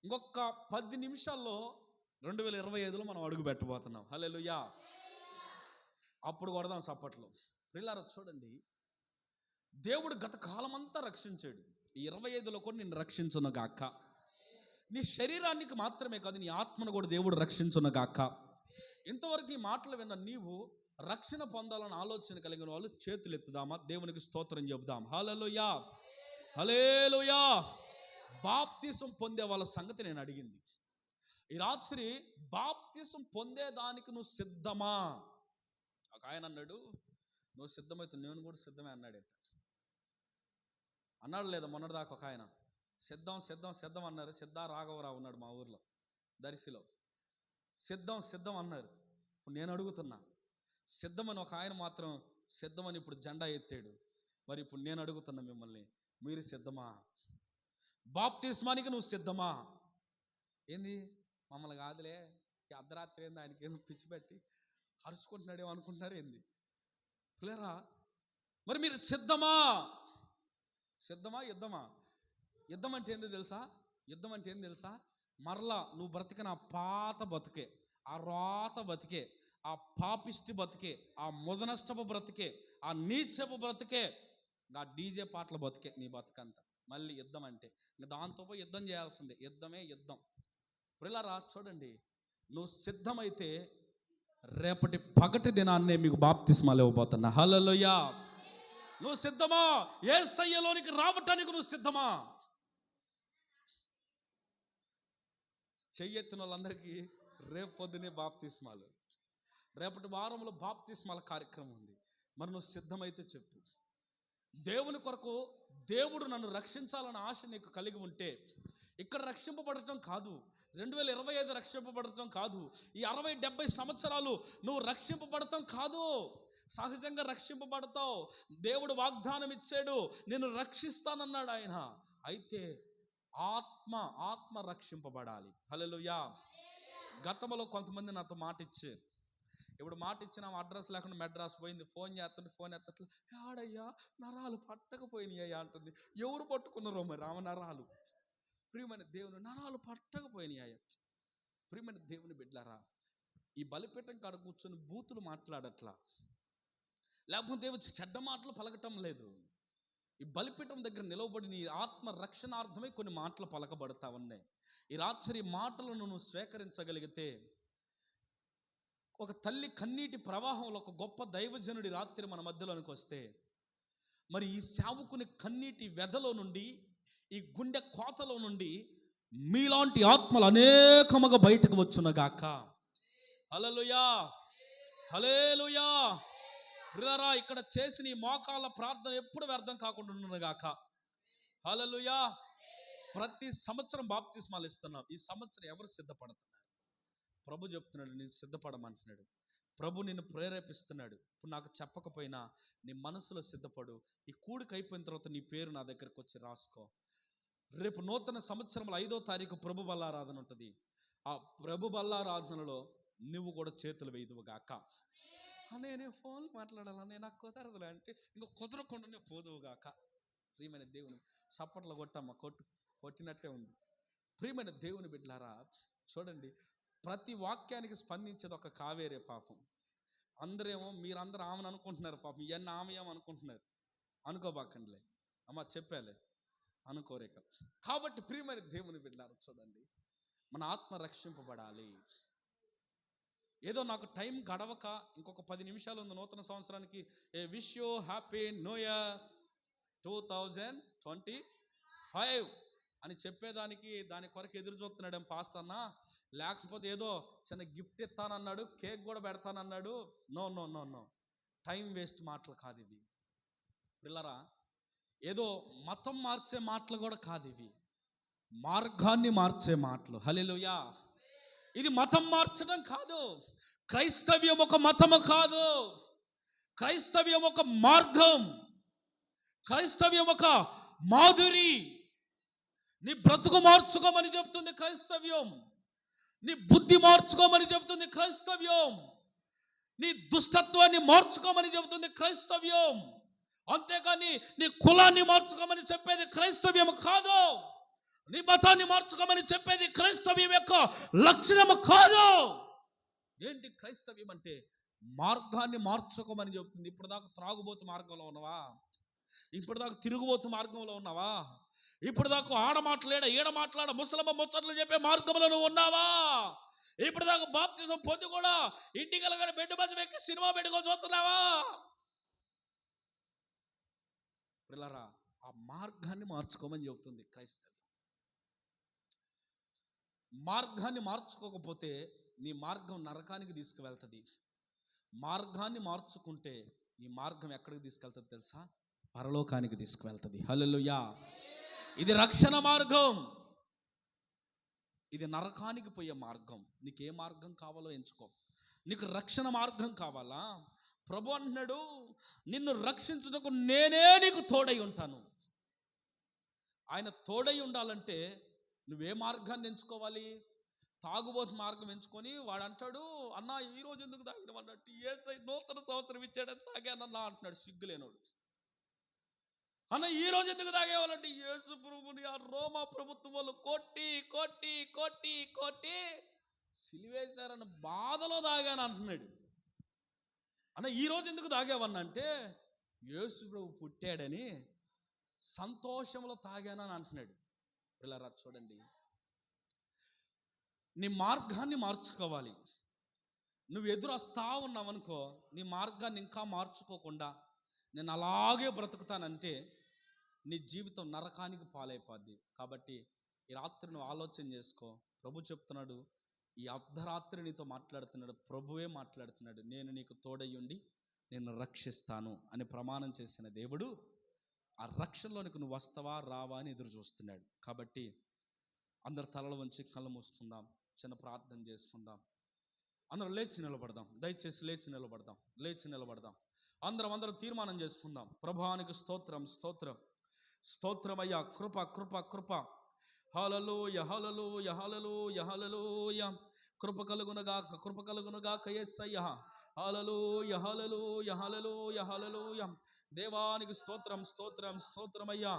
ఇంకొక 10 నిమిషాల్లో 2025లో మనం అడుగు పెట్టబోతున్నాం. హల్లెలూయా. అప్పుడు కొడదాం చప్పట్లు. ప్రియులారా చూడండి, దేవుడు గత కాలం అంతా రక్షించాడు. ఈ 25లో కూడా నిన్ను రక్షించును గాక. నీ శరీరానికి మాత్రమే కాదు, నీ ఆత్మను కూడా దేవుడు రక్షించును గాక. ఇంతవరకు ఈ మాటలు విన్న నీవు రక్షణ పొందాలని ఆలోచన కలిగిన వాళ్ళు చేతులు ఎత్తుదామా? దేవునికి స్తోత్రం చెబుదాం. హల్లెలూయా, హల్లెలూయా. బాప్తిసం పొందే వాళ్ళ సంగతి నేను అడిగింది ఈ రాత్రి. బాప్తిసం పొందేదానికి నువ్వు సిద్ధమా? ఒక ఆయన అన్నాడు, నువ్వు సిద్ధమైతే నేను కూడా సిద్ధమే అన్నాడు లేదా మొన్నటిదాకా ఒక ఆయన సిద్ధం అన్నారు. సిద్ధా రాఘవరావు ఉన్నాడు మా ఊర్లో దర్శిలో. సిద్ధం అన్నారు. ఇప్పుడు నేను అడుగుతున్నా, సిద్ధమని ఒక ఆయన మాత్రం సిద్ధమని ఇప్పుడు జెండా ఎత్తాడు. మరి ఇప్పుడు నేను అడుగుతున్నా మిమ్మల్ని, మీరు సిద్ధమా? బాప్తిస్మానికి నువ్వు సిద్ధమా? ఏంది మమ్మల్ని కాదులే, ఈ అర్ధరాత్రి ఏంది ఆయనకి ఏదో పిచ్చి పెట్టి అరుచుకుంటున్నాడేమో అనుకుంటున్నారు ఏంది పిల్లరా? మరి మీరు సిద్ధమా? యుద్ధమా? యుద్ధం అంటే ఏంది తెలుసా? మరలా నువ్వు బ్రతికిన ఆ పాత బతికే, ఆ రోత బతికే, ఆ పాపిష్టి బతికే, ఆ ముదనష్టపు బ్రతికే, ఆ నీచపు బ్రతికే, ఆ డీజే పాటల బతికే నీ బతుకంతా. మళ్ళీ యుద్ధం అంటే ఇంకా దాంతో పోయి యుద్ధం చేయాల్సిందే. యుద్ధం. ప్రియులారా చూడండి, నువ్వు సిద్ధమైతే రేపటి పగటి దినాన్నే మీకు బాప్తిస్మాలు ఇవ్వబోతున్నా. హల్లెలూయా. నువ్వు సిద్ధమా? యేసయ్యలోనికి రావటానికి నువ్వు సిద్ధమా? చెయ్యెత్తిన వాళ్ళందరికీ రేపు పొద్దునే బాప్తిస్మాలు. రేపటి వారంలో బాప్తిస్మాల కార్యక్రమం ఉంది. మరి నువ్వు సిద్ధమైతే చెప్పు. దేవుని కొరకు దేవుడు నన్ను రక్షించాలన్న ఆశ నీకు కలిగి ఉంటే, ఇక్కడ రక్షింపబడటం కాదు, 2025 రక్షింపబడటం కాదు, ఈ 60-70 సంవత్సరాలు నువ్వు రక్షింపబడటం కాదు. సహజంగా రక్షింపబడతావు. దేవుడు వాగ్దానం ఇచ్చాడు, నేను రక్షిస్తానన్నాడు ఆయన. అయితే ఆత్మ రక్షింపబడాలి. హల్లెలూయా. గతంలో కొంతమంది నాతో మాట ఇచ్చారు. ఇప్పుడు మాట ఇచ్చిన అడ్రస్ లేకుండా మెడ్రాస్ పోయింది. ఫోన్ ఎత్తట్లే. ఆడయ్యా నరాలు పట్టకపోయినాయ్యా అంటుంది. ఎవరు పట్టుకున్నారో మరి ఆమె నరాలు. ప్రియమైన దేవుని నరాలు పట్టకపోయినాయ్యా. ప్రియమైన దేవుని బిడ్డలారా, ఈ బలిపీఠం కాడ కూర్చొని బూతులు మాట్లాడట్లా, లేకపోతే చెడ్డ మాటలు పలకటం లేదు. ఈ బలిపీఠం దగ్గర నిలవబడి నీ ఆత్మ రక్షణార్థమై కొన్ని మాటలు పలకబడతా ఉన్నాయి. ఈ రాత్రి మాటలను నువ్వు స్వీకరించగలిగితే, ఒక తల్లి కన్నీటి ప్రవాహంలో ఒక గొప్ప దైవజనుడి రాత్రి మన మధ్యలోనికి వస్తే, మరి ఈ సేవకుని కన్నీటి వ్యధలో నుండి, ఈ గుండె కోతలో నుండి మీలాంటి ఆత్మలు అనేకముగా బయటకు వచ్చునగాక. హల్లెలూయా, హల్లెలూయా. ప్రియరా, ఇక్కడ చేసిన ఈ మోకాళ్ళ ప్రార్థన ఎప్పుడు వ్యర్థం కాకుండా ఉండునుగాక. హల్లెలూయా. ప్రతి సంవత్సరం బాప్తిస్మాలు ఇస్తున్నాం. ఈ సంవత్సరం ఎవరు సిద్ధపడుతున్నారు? ప్రభు చెప్తున్నాడు, నేను సిద్ధపడమంటున్నాడు. ప్రభు నిన్ను ప్రేరేపిస్తున్నాడు. ఇప్పుడు నాకు చెప్పకపోయినా నీ మనసులో సిద్ధపడు. ఈ కూడిక అయిపోయిన తర్వాత నీ పేరు నా దగ్గరకు వచ్చి రాసుకో. రేపు నూతన సంవత్సరంలో 5వ తారీఖు ప్రభు బల్లారాధన ఉంటుంది. ఆ ప్రభు బల్లారాధనలో నువ్వు కూడా చేతులు వేయదువుగాక. నేనే ఫోన్ మాట్లాడాలని నాకు కుదరదులే అంటే ఇంకా కుదరకుండానే పోదువుగాక. ప్రియమైన దేవుని చప్పట్లు కొట్టమ్మ, కొట్టినట్టే ఉంది. ప్రియమైన దేవుని బిడ్డలారా, చూడండి, ప్రతి వాక్యానికి స్పందించేది ఒక కావేరే. పాపం అందరేమో మీరందరూ ఆమెను అనుకుంటున్నారు. పాపం ఇవన్నీ ఆమె ఏమనుకుంటున్నారు. అనుకోబాకండిలే అమ్మ, చెప్పాలే, అనుకోరేక. కాబట్టి ప్రియమైన దేవుని బిడ్డలారా, చూడండి, మన ఆత్మ రక్షింపబడాలి. ఏదో నాకు టైం గడవక ఇంకొక 10 నిమిషాలు ఉంది నూతన సంవత్సరానికి, a wish you happy new year 2025 అని చెప్పేదానికి దాని కొరకు ఎదురు చూస్తున్నాడు పాస్టర్ అన్న. లేకపోతే ఏదో చిన్న గిఫ్ట్ ఇస్తానన్నాడు, కేక్ కూడా పెడతానన్నాడు. No no no no, time waste మాటలు కాదు ఇవి పిల్లరా. ఏదో మతం మార్చే మాటలు కూడా కాదు ఇవి, మార్గాన్ని మార్చే మాటలు. హల్లెలూయా. ఇది మతం మార్చడం కాదు. క్రైస్తవ్యం ఒక మతము కాదు. క్రైస్తవ్యం ఒక మార్గం. క్రైస్తవ్యం ఒక మాధురి. నీ బ్రతుకు మార్చుకోమని చెప్తుంది క్రైస్తవ్యం. నీ బుద్ధి మార్చుకోమని చెప్తుంది క్రైస్తవ్యం. నీ దుష్టత్వాన్ని మార్చుకోమని చెబుతుంది క్రైస్తవ్యం. అంతేకాని నీ కులాన్ని మార్చుకోమని చెప్పేది క్రైస్తవ్యం కాదు. నీ మతాన్ని మార్చుకోమని చెప్పేది క్రైస్తవ్యం యొక్క లక్షణము కాదు. ఏంటి క్రైస్తవ్యం అంటే? మార్గాన్ని మార్చుకోమని చెప్తుంది. ఇప్పుడు దాకా త్రాగుబోతు మార్గంలో ఉన్నావా? ఇప్పుడు దాకా తిరుగుబోతు మార్గంలో ఉన్నావా? ఇప్పుడు దాకా ఆడ మాట్లాడ ఈడ మాట్లాడ ముసలమ్మ ముచ్చట్లు చెప్పే మార్గంలో నువ్వు ఉన్నావా? ఇప్పుడు దాకా బాప్తిజం పొంది కూడా ఇంటికి వెళ్ళగానే బెడ్ మధ్య ఎక్కి సినిమా పెట్టుకొని చూస్తున్నావా? పిల్లరా, ఆ మార్గాన్ని మార్చుకోమని చెబుతుంది క్రైస్తవ్యం. మార్గాన్ని మార్చుకోకపోతే నీ మార్గం నరకానికి తీసుకువెళ్తుంది. మార్గాన్ని మార్చుకుంటే నీ మార్గం ఎక్కడికి తీసుకెళ్తుంది తెలుసా? పరలోకానికి తీసుకువెళ్తుంది. హల్లెలూయా. ఇది రక్షణ మార్గం, ఇది నరకానికి పోయే మార్గం. నీకు ఏ మార్గం కావాలో ఎంచుకో. నీకు రక్షణ మార్గం కావాలా? ప్రభు అంటున్నాడు, నిన్ను రక్షించుటకు నేనే నీకు తోడై ఉంటాను. ఆయన తోడై ఉండాలంటే నువ్వే మార్గాన్ని ఎంచుకోవాలి? తాగుబోతు మార్గం ఎంచుకొని వాడు అంటాడు, అన్న ఈరోజు ఎందుకు తాగడం అన్నట్టు, యేసయ్య నూతన సంవత్సరం ఇచ్చాడని తాగానన్నా అంటున్నాడు సిగ్గులేనోడు. అన్న ఈరోజు ఎందుకు తాగేవాళ్ళంటే యేసు ప్రభుని ఆ రోమా ప్రభుత్వం వాళ్ళు కొట్టి కొట్టి కొట్టి కొట్టి సిలివేశారన్న బాధలో తాగాను అంటున్నాడు. అన్న ఈరోజు ఎందుకు తాగేవన్నంటే యేసు ప్రభు పుట్టాడని సంతోషంలో తాగానని అంటున్నాడు. పిల్లరా, చూడండి, నీ మార్గాన్ని మార్చుకోవాలి. నువ్వు ఎదురు వస్తా ఉన్నావనుకో, నీ మార్గాన్ని ఇంకా మార్చుకోకుండా నేను అలాగే బ్రతుకుతానంటే నీ జీవితం నరకానికి పాలైపోద్ది. కాబట్టి ఈ రాత్రి నువ్వు ఆలోచన చేసుకో. ప్రభు చెప్తున్నాడు, ఈ అర్ధరాత్రి నీతో మాట్లాడుతున్నాడు. ప్రభువే మాట్లాడుతున్నాడు, నేను నీకు తోడయ్యుండి నేను రక్షిస్తాను అని ప్రమాణం చేసిన దేవుడు ఆ రక్షణలోనికి నువ్వు వస్తావా రావా అని ఎదురు చూస్తున్నాడు. కాబట్టి అందరు తలలు వంచి కళ్ళు మూసుకుందాం, చిన్న ప్రార్థన చేసుకుందాం. అందరూ లేచి నిలబడదాం. దయచేసి లేచి నిలబడదాం. అందరం తీర్మానం చేసుకుందాం. ప్రభువానికి స్తోత్రం స్తోత్రం స్తోత్రమయ్యా. కృప కృప కృప. హల్లెలూయ హల్లెలూయ హల్లెలూయ హల్లెలూయ. కృప కలుగునుగాక యేసయ్యా. హల్లెలూయ హల్లెలూయ హల్లెలూయ హల్లెలూయ. దేవానికి స్తోత్రం స్తోత్రం స్తోత్రమయ్యా.